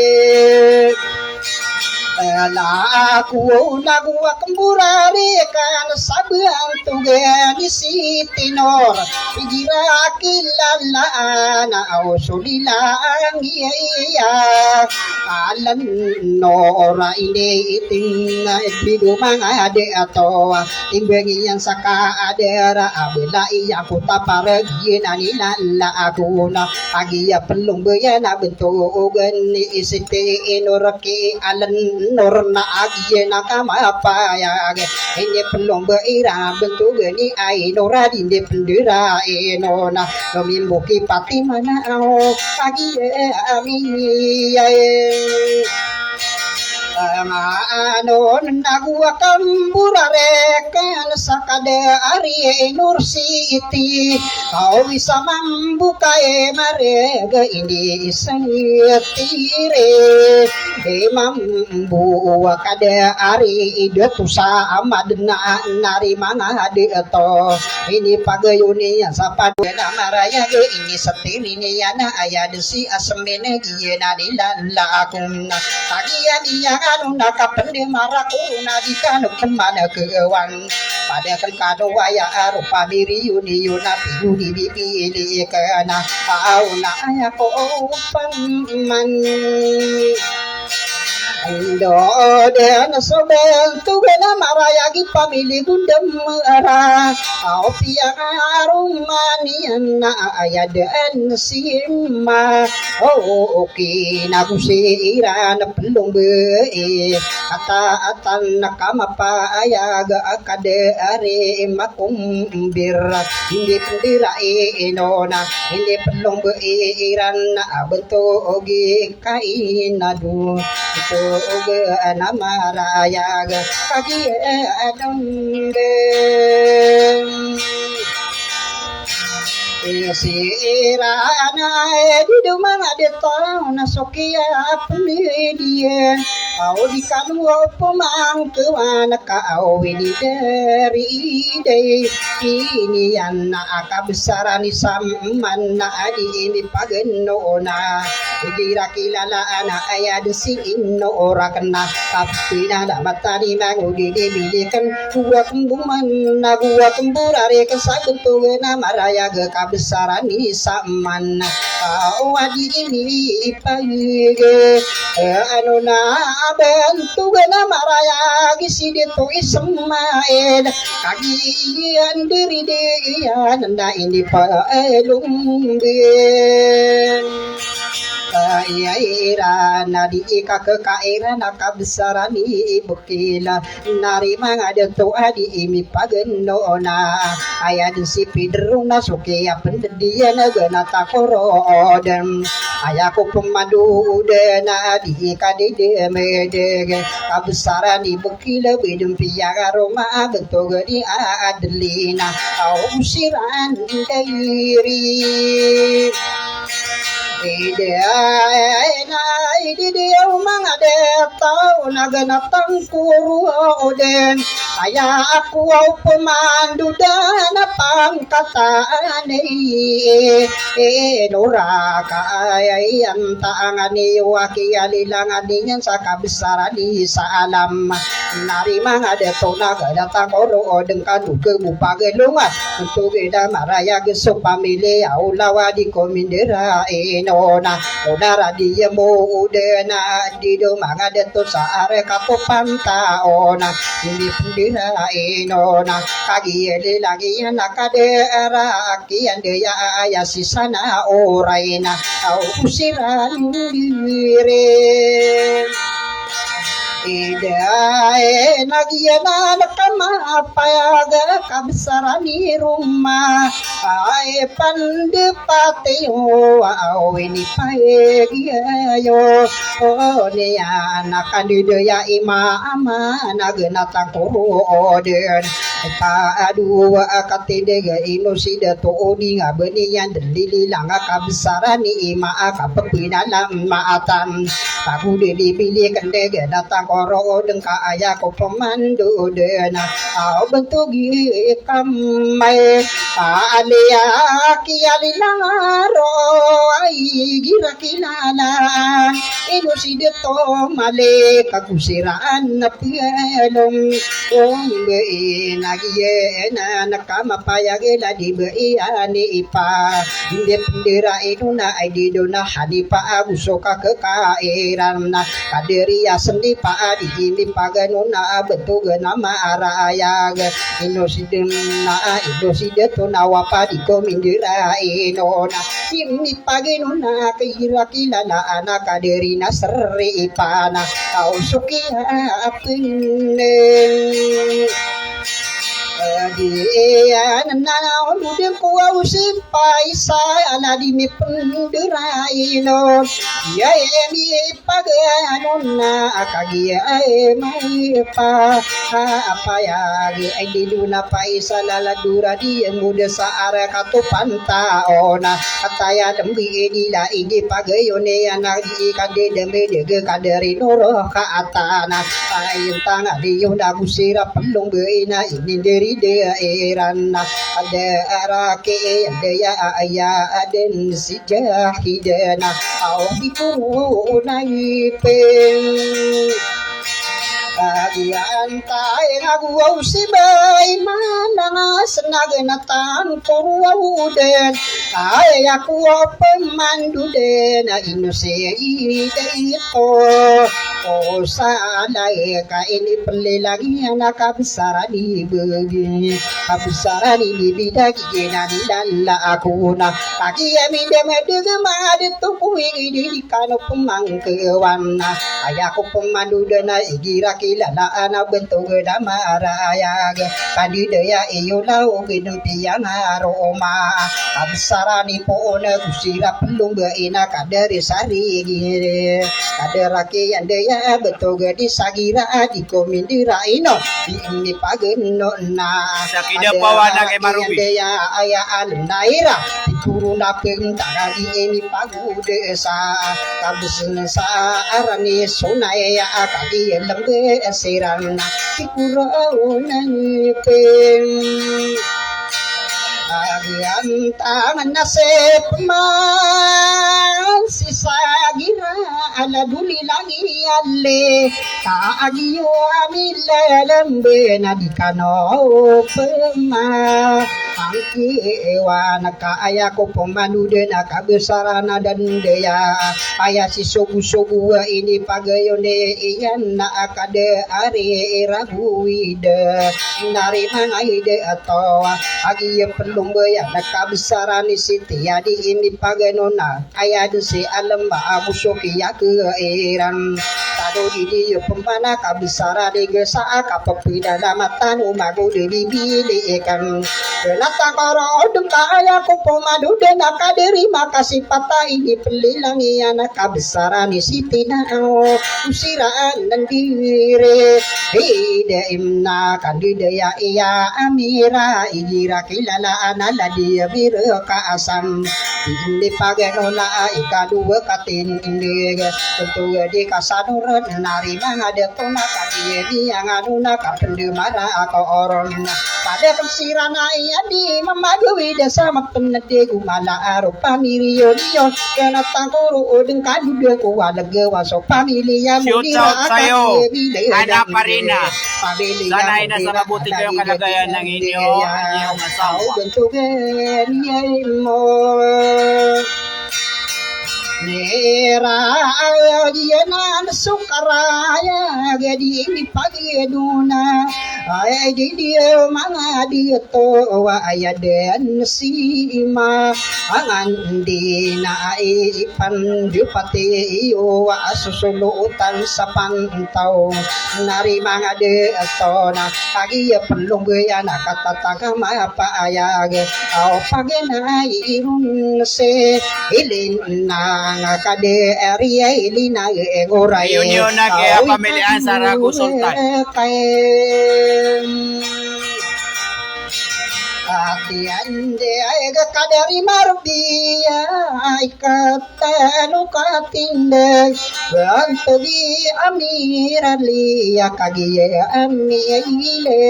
Aku nagwa kemburari kan sabiang tugen di sitinor pigira kilalaan au sulilang iya alan nora ini iting bidu mga ade ato imbengi yang saka adera abela iya puta paragi nanila la aku na agia pelung bayana bentugan ni isite inoraki alan norna agie nakama apa ya ini pelong beira bentuk ni ai nora di pendera enona nomin buki pati mana au agie ami anon nagua kamburare kan sakade ari nur siti kau bisa membuka mare ge ini sangitire mambu kade ari ide tusa amadna nari mana de to ini pagayuni yang sapa dena maraya ge ini setiri ni yana aya desi asmene iye nalila la akunna agia dia anu nakapende maraku nadika kemana kewan pada kan kado waya rupa diri yuni yuna yuni bibi kana au na aya ko paman Indo dan soben tu bela maraya gi pamili gundam ara au pia arumani na aya dan sima oke nagu sira na pelung be atan nakama pa aya ga akade are makum bir hindi pendira enona hindi pelung be iran bentuk oge kainadu itu oge namaraya ga kagi adambe sirana di dumang adetong nasokia pendidian au di kanu pemang kewana kau ini dari dei ini yang aka besarani samman na adi ini pagenona kira kilala anak ayah desi inno ora kena tapi nada matani mangudi dibilikan gua kembuman na gua kemburare kesakun tuwe na maraya ge kabesarani samman au adi ini ipage anu na bentu gana maraya gisi itu Ismail kagian diri dia nanda ini palunggen ira nadi ika ke kaira naka besarani bukila nari mangada tu adi imi pagenona aya di sipidruna suki pendidian gana takoro dan ayaku pemadu dena di ika di demede kabesarani bukila bidum piaga roma bentuk di adelina au siran dairi Ide mangade tau naganatang kuru den aya aku pemandu dan pangkatane nora kaya antangani waki alilangani yang sakabesarani salam nari mangade tau naganatang kuru den kadu ke bupagelunga untuk ida maraya gesuk pamile aulawa di komindera nona odara dia mo udena di do manga deto saare kapo panta ona ini pendira nona kagi ele lagi nakade ara kian de ya aya sisana oraina au usiran dire ida nagiana nakama payaga kabsarani rumah ay pandepati au ini paegiayo ne nakandide ya ima ama nagena takuru oden pa adu akatinde ga inosida to oni ngabeni yan delili langa kabsarani ima akapina maatan aku dibili kende ga datang koro dengka ayah ko pemandu dena au bentugi kamai Malia kialilaro ay gira kilala ino si deto male kakusiraan na pielong kung be nagiye na nakamapayagela di be ani ipa hindi pendera ino na ay dido na hadi pa gusto ka kekairan na kaderiya sendi pa di pagano na betug na maarayag ino si na ino si deto na wapa di ko mindira ino na ini pagano na kira kilala anak kaderi na seri ipana kau suki apin dia nana udah kuau simpai saya nadi mi penderaino ya mi paganona akagia mai pa apa ya ai di luna paisa lala dura dia muda saara katu panta ona ataya dembi di la ini pagayone anak di kade dembe de kaderi noro ka atana ai tanga di yunda busira pelung beina ini dari dia erana ada arake ada ya aya aden sijahidana au dikuru naipeng Kagian tae ngaguau si bay manang senagenatan kuruuden tae aku pemandu den inuse ini ito o sadai ka ini perli lagi anak besar di begi besar di bidagi jenani dalla aku na kaki yamin demede gemade tukui di kanu pemangkewana ayaku pemandu den igira kilala anak bentuk dama raya kadi daya iyo lau bidum pian aroma absarani pona gusira pelung beina kadari sari gire kaderake yang daya bentuk di sagira di komindira ino ini pageno na Sakida pawana kay Marubi daya aya alnaira turuna pengtara di ini pagude sa kabusna sa arani sunaya akadi lembe serana ikuraunan peng agian tangan nasib man sisagira ala duli lagi alle kaagiyo amile lembe nadikano pema angki ewa nakaaya ko pemanude nakabesarana dan deya aya si sogu-sogu ini pagayone iyan na akade ari rabuide nari mangaide atau agi pelung ya nakabesarani siti adi ini paganona aya si alam ba musuki ya ke eran tado di pempana kabesara de gesa kapapida matan umago de bibili ikan Nata karo odem kaya ko pemadu dan akaderi makasih patah ini pelilangi anak kebesaran isi tinau usiraan dan diri hida imna kandidaya iya amira igira kilala anala dia bira kaasam ini paganola ika dua katin ini tentu di kasanuran nari mangade tona kadi yang anuna kapendemara atau orang pada persirana di memadui desa mapenede gumala aro pamilio dio kena tangkuru udeng kadu de ko walage waso pamilya Shout sa'yo, Ana Parina. Sanay na sa mabuti kayong kalagayan ng inyong asawa. Nera yana sukaraya gadi ini pagi duna ay di dia mga dito wa ayaden sima angan di na ipan dupati iyo wa susulutan sa pantaw nari mga dito na kagi pelong ya nakatataga mapaayag aw pagena irun se ilin na ngakade area ilina ngoray Reunion na kaya pamilihan sa Ragu Sultan. Atiande aiga kadari marbiya ikatanu katinde bantogi amirali akagiye amile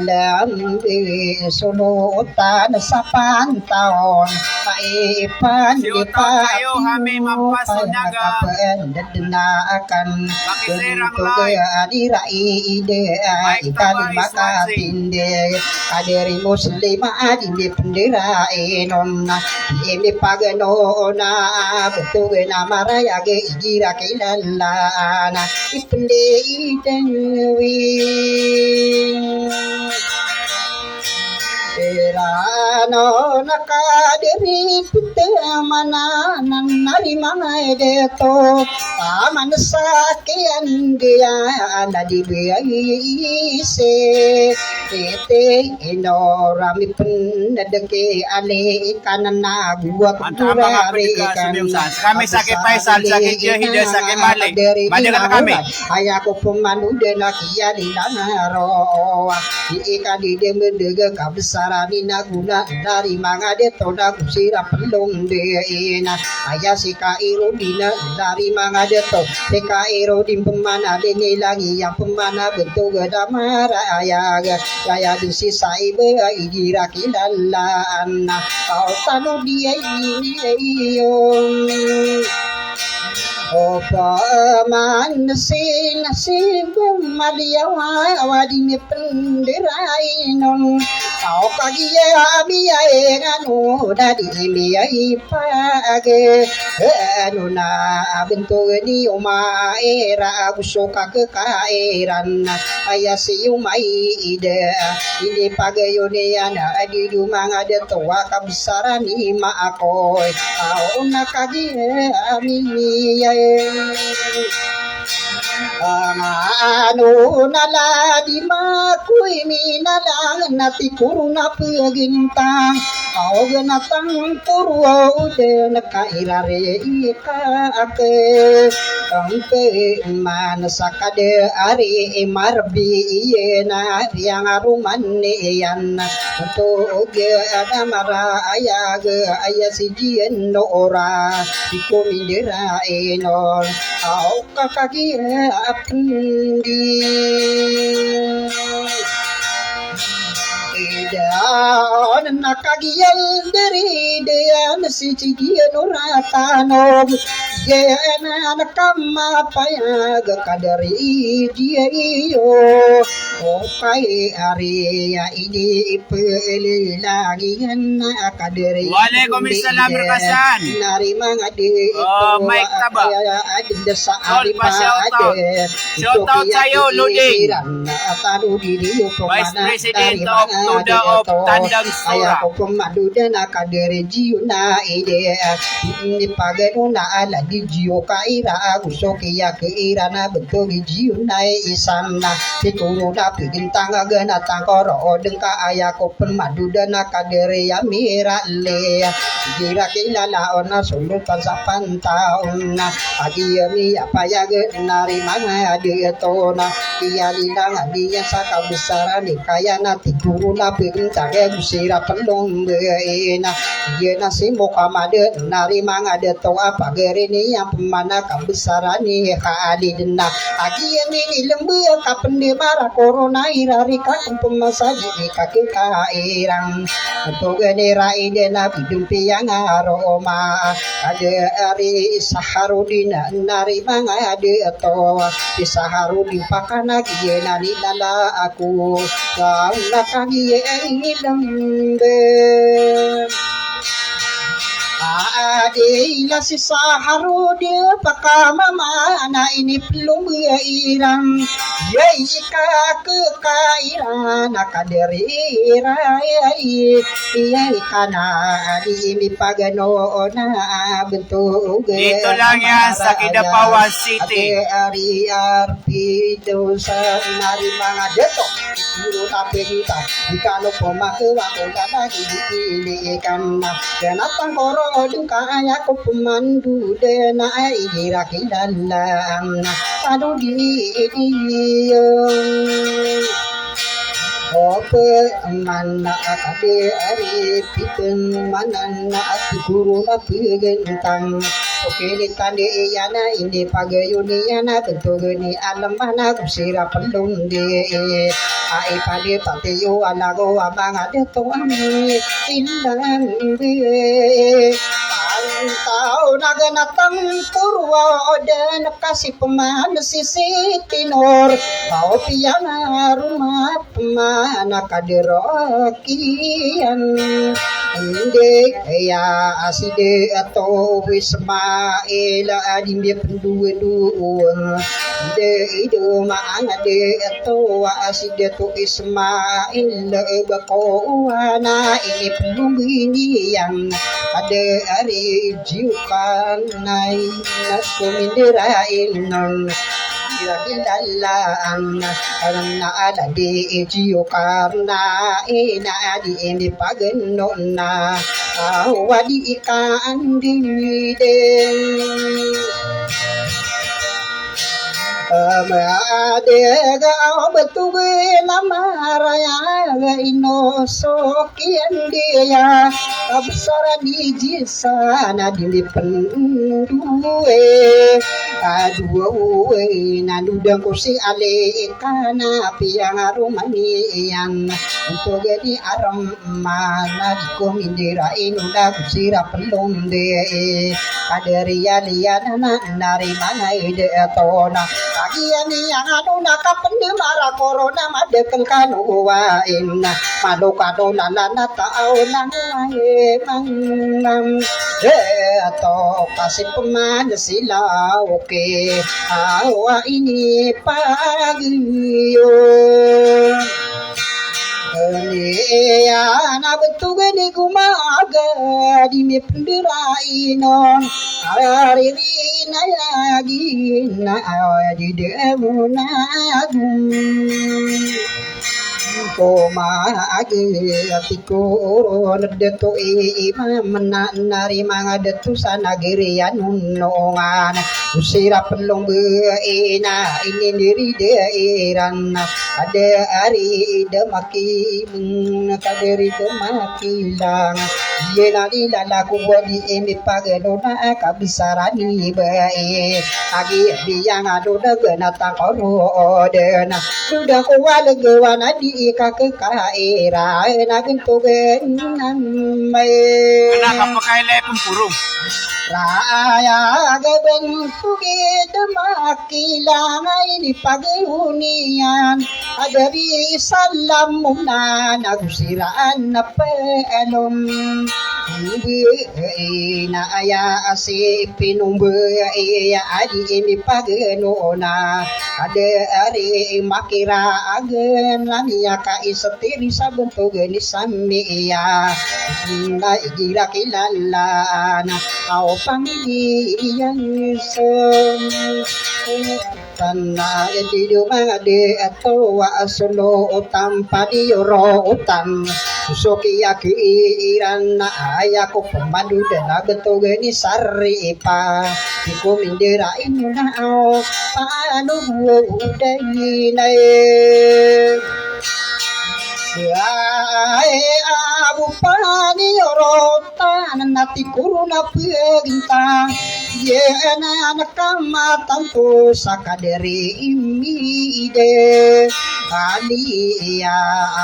lambe solo tan sapan taon paipan Shout out kayo, Hami Mampasunaga. Dadna akan Pakiserang bentuk live. adira ide Mike ikan Tabay, makatinde kaderi muslima adinde pendera enonna imi pagano na betul na maraya ge ijira kilala ipende itenwi Erano nakadiri pite mana nanari mana deto aman sakian dia nadi biaise ete inorami pendedeke ale kanana gua Mantap mga komunikasyon yung sans. Kami sakit Faisal, sakit Jahida, sakit Malik. Madala ka kami. Ayako pemanu dena kia di dana roa ika di demedega kabesarani naguna dari manga de toda kusira pelong de ina ayasi kairo dina dari manga de to te kairo dim pemana de lagi yang pemana bentuk damaraaya di sisa ibe ijira kilalan kau tanu dia ini Opa man nasib madiawa wadine penderainon kau kagiye abiya enganu dadi miyai page anu na bentuk ni uma era busoka kekairan ayasi umai ide ini pagayone ana adi dumang ada tua kabsaran ima akoy kau nakagiye amiyai anu nala di makui minala nati kuruna pagintang au ganatang puro de nakairare ikake angke man sakade ari marbi yena yang arumane yan to ge adamara ayaga ayasijien no ora ikomindera enol au kakagi apundi Ida nakagiyal dari dia nasi cigian uratano Gena nakama payag kadari dia iyo Okai area ini ipeli lagi na kadari Waalaikumsalam Rakasan. Nari mga di Mike Taba. Adinda sa Tol aripa pa, shout out. Shout out sa'yo, Luding. Vice President of Tuda of Tandang Sura. Ayako pumaduda na kadere jiyo na ide ni pagano na ala di jiyo kaira gusto kaya kaira na betul di jiyo na isam na pituro na pigintang agana tangkoro dengka ayako pumaduda na kadere ya mira le gira kilala ona sulu pansapan taon na agiyami apaya nari mga dito na iyalinang adiya sa kabesaran ni kaya na tiguro na pigintang gusira pelong na iya na si mukamade nari mga dito apagere ni yang pemana kabesaran ni kaali na agiyami nilembu kapende bara corona irari kakung pemasaji ni kakikairang untuk genera ide na bidumpi yang aroma ada ari saharudin nari mga dito di saharudin pakana giyena ni lala aku kau nakagiye ilambe Adila si saharudin pakama mana ini pelum irang yai kekairan akaderi rai yai kana ini pagano na bentuk Dito lang yan sa Kidapawan City. Ari arpi dosa nari mga deto Guru tapi kita Ikalo pemakewa Kota bagi diilikan Kenapa koro duka Ayaku pemandu Dena igira kidalam Aduh di Ope mana akade ari piteng manana ati guru na pigentang oke ni tande yana ini pagayuni yana bentugeni alam mana kusira pelunde ai pade pateyo alago abang ade to ami indang de tau naganatang purwa dan kasih peman sisi tinor kau piana rumah pemana kaderokian inde ya aside atau wismail adimbe penduwe-duwe inde ido maangade atau aside tu ismail bako wana ini pelumini yang ada hari jiukan nai nasko mindirain non Ilalang na ada di jiukarna ina di ini pagenon na wadi ikan di Madega betul nama raya ino sokian dia besar di jisana di penduwe aduwe nanudang kursi ale kana piang rumanian untuk jadi aram mana di komindira inuda kusira pelum de kaderia liana nari mana ide atona Agian yang anu nakapendi mara corona madekel kanuwa inna malukado lalana tau nang mangnam atau kasih peman sila oke awa ini pagi ya na betul ni kumaga di me pendirain hari na lagi na di demuna Koma agi atiko nedeto mana nari manga detu sana girian nunongan usira pelong ina ini diri deiran ada hari demaki kaderi demaki lang yena lala ku bodi emi pagelona kabisarani bae agi biang ado dagana takoro dena sudah ku walegewana di kakaira na gintugen namay Kenapa pakai lepeng purung? Raya gaben tugid makilangay ni pagunian adari salam muna nagusiraan na pelom na aya asi pinumbe ya adi ini pagenona ada ari makira agen lania ka isatiri sabentugen samiya na igira kilalana au pamilya tanah di rumah de atau aslo utam padi ro utam sukiya kiiran na ayaku pemandu dan betul geni saripa iku mindera inuna au panu udai nai abu pani rotan nati kuruna pegintang ye anak kamatan tu sakaderi imide kali ya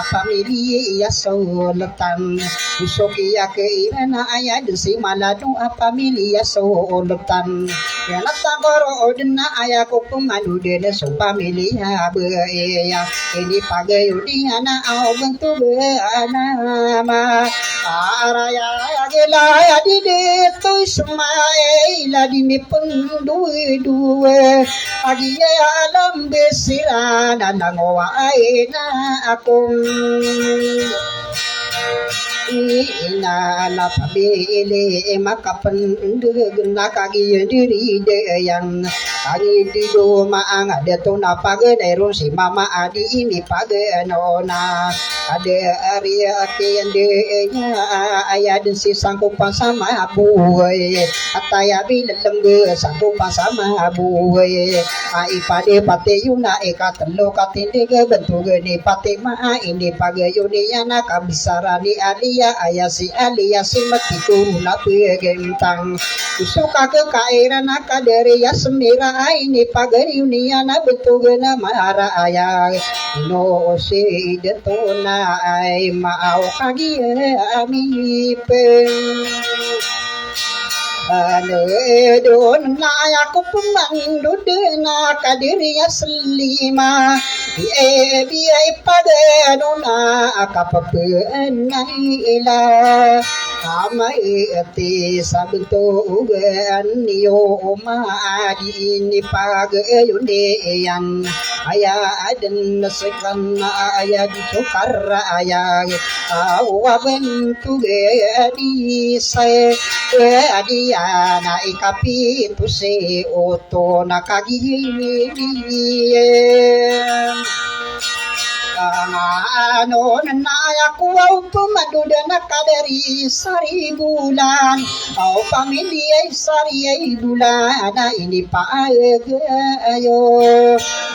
famili ya soletan usoki ya keirana ayah desi maladu famili ya soletan ya natagoro odna ayah ko pemadu dene so famili ya be ya ini pagayudi ana au bentu be ana ma araya gela ya di tu ismail di mi penduwe agi alam besirana nangowa aina akong ina la pabele makapendu nakagi diri de yang Kani di duma ang adato na pagdairong si mama adi ini paganona. Ada area kende nya ayadin si sangkupan sama buhay. Ataya bilalangga sangkupan sama buhay. Ai pade pate yuna ikatlo katindig bentuga ni pate maa ini pagayuni yana kabsarani alia ayasi alia si matikuru na pagentang. Suka ke kairan akadere ya semira ini pagayuni yana bentuga na mara ayang. No si detona ay maaw kagi ami pen. Doon na ako pumandu na kadiri aslima biay padeno na akapapen na ila amay ati sabtugan niyo maadi ni pagayunian ayadan nasiklan na ayad sukara ayag awaben tugedi say adi na ikapitu si oto nakagihimiliyan. Ano na ako pumaduda na kadari sari bulan o pamilya sari ay bulan na inipaagayo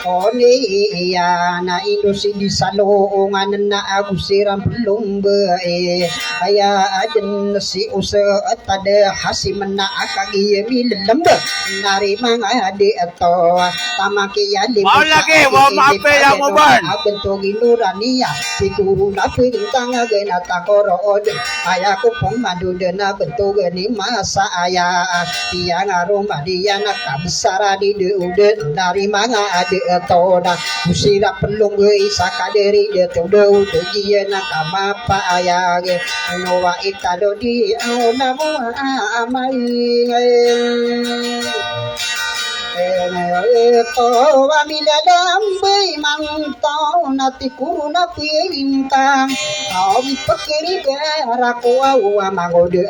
o niya na inusin di salungan na agusirang lumbae kaya adyan si usa at tada hasiman na akagiyami lamba nari mga di ato tamakiyali Mau lagi, mau mape yang uban. Nurania siguro na pwedeng agay na takorood kaya ko pong maduda na bentog ni masa aya tiang aroma dia na kabsara di deudet dari mga ade ato na usira pelung isa kaderi de todo dia na kamapa aya no wa itado di na mo amay to amiladambay mangtaw na tikuro na pilintang aw ipakiri gara ko awa mangode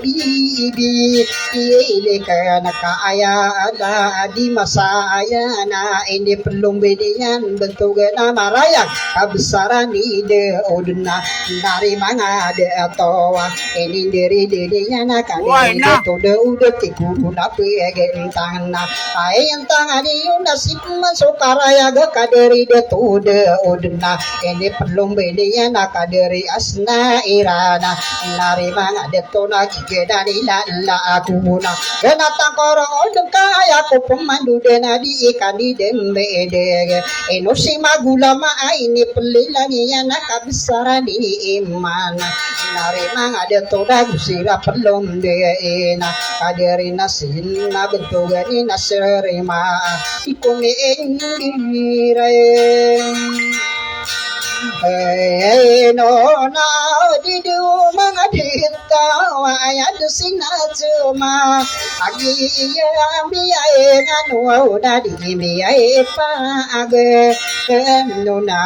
bibi ile ka nakaaya ada di masaya na ini pelung bedian bentuk na marayang kabsaran ide odna dari mga de atawa ini diri dirinya na kanide to de udah tikuro na pilintang na ayang tangani yung nasip masukaraya ga kaderi de tude udna ini pelum beliya na kaderi asna irana nari mga deto na gigeda nila la aku muna ganatang koro odeng kaya ko pemandu de na di ikan di dembe de eno si magula ma ini pelila niya na kabisara di iman nari mga deto na gusira pelum de ina kaderi nasin na bentugani nasir Rima ikumi no na di du mga dita ayad sinatuma agi biya nganu da di biya pa age no na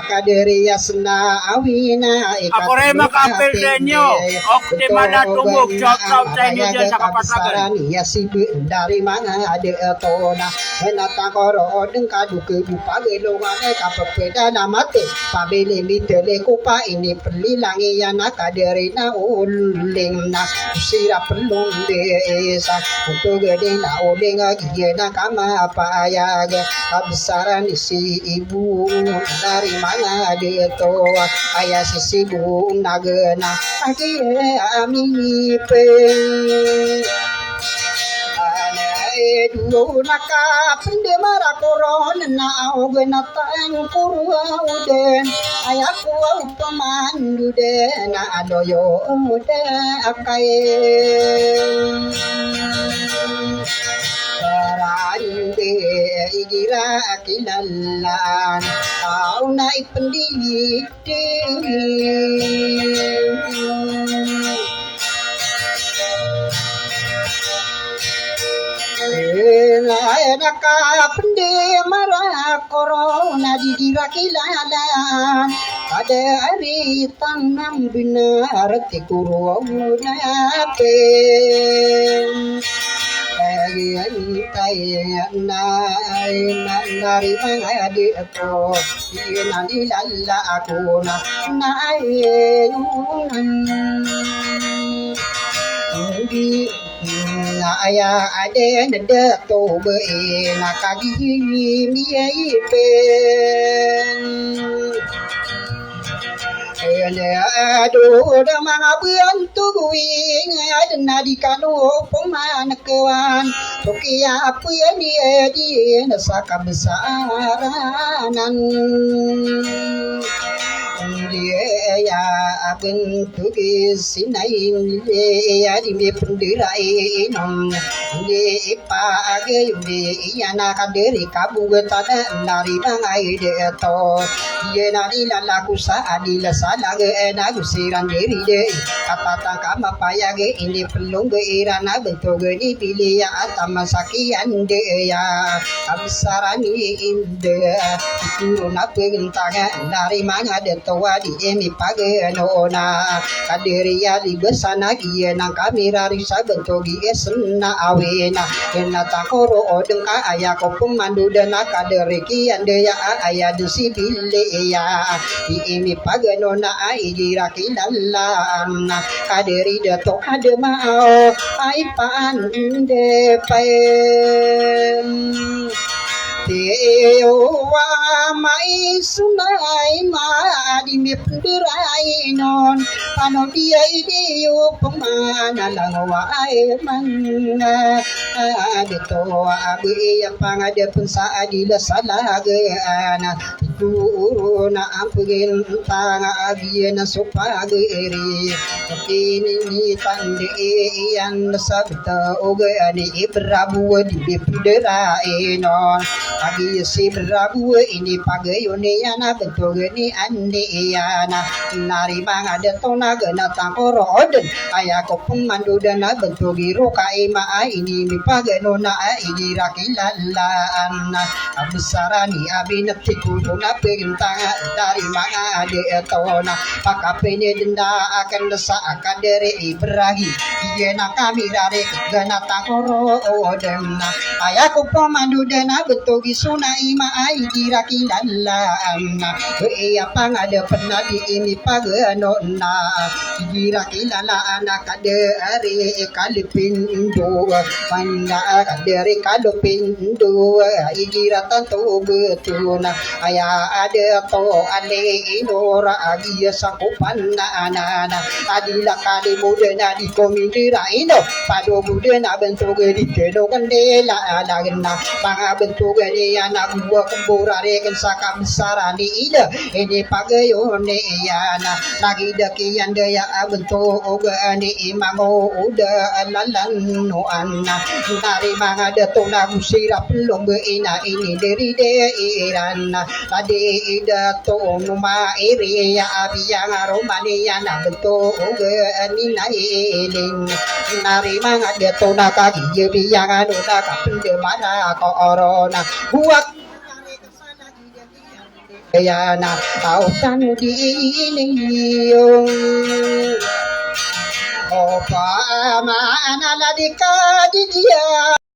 akaderi yasna awina Ako rin makapil sa inyo. Optimal na tumog. Shout sa inyo dyan sa kapatagan. Yasibi dari mga ade ato na natakoro ng kaduke bupagilungan ay kapapeda na mate pabili mitele ko pa ini perlilangi yan nakaderi na uling na sira pelong desa untuk gede na uling agye na kama payag kabsaran si ibu dari mana deto ayah si ibu nagana agye amini pe dulu naka pende mara koron na ogenatang kuruden ayaku pemandu de na adoyo de akaye Rande igira kilalan au na ipendite nakapende mara corona didira kilalan ada hari tanam benar tikuru nape nari mangadi ko nani lalla aku na di aya ade nade to be na kagi mi pen aduh dah mga buyan tuwing na di kanu pemanakuan Tokia apa yang dia nasa kebesaran dia ya bentuk sinain dia di pendirai nom dia pagi dia nak dari kabu tanah nari bangai dia to dia nari lalaku saadila salah nak usiran diri dia kata tangkap apa ya ini perlu geirana bentuk ini pilih ya atam masakian dia absarani indah turun apa gentang nari mana dia tua di emi pagi nona kadiria di besana kia nang kamera risa bentuk dia sena awena kena takoro odeng ayah kopung mandu dana kaderi kian dia ayah dusi bile ya di emi pagi nona gira kilalan kaderi dia to ada mau ai pan de pen Dewa mai sunai ma di mi penderai non pano dia idio pemana langwa ai manga ade to abi yang pangade pensa adila salah ge ana guru na ampugin tanga abi na supage eri ini ni tande yang sabta oge ani ibrabu di mi penderai non Agi si berabu ini pagai uniana bentuk ini andiana nari bang ada tona gena tangkoro oden ayah kopung mandu dana bentuk giru kaima ini mi pagai nona ini rakilalan absarani abinati kuduna pegintang dari mana ada tona pakapene denda akan desa akan dari ibrahi iena kami dari gena tangkoro oden ayah kopung mandu dana bentuk Suna ima ai kira kilalan iya pang ada pernah di ini paganona kira kilalan ada are kalipin do panda ada are kalipin do kira tanto betuna aya ada to ale inora agia sakupan ana adila kali mudena di komindira ino pado mudena bentuk di kedo kandela lagna pang bentuk ni anak buah kemburare kan saka besar ni ida ini pagayo ni yana lagi dakian dia bentuk oga ni imango uda lalan no anna nari manga da tona musira pelong be ina ini dari de irana tadi ida to numa iri ya abiyang romani yana bentuk oga ni nailing nari manga da tona kaki biyang anu da kapende mana ko orona buat ya na tautan di ini opa mana ladika di dia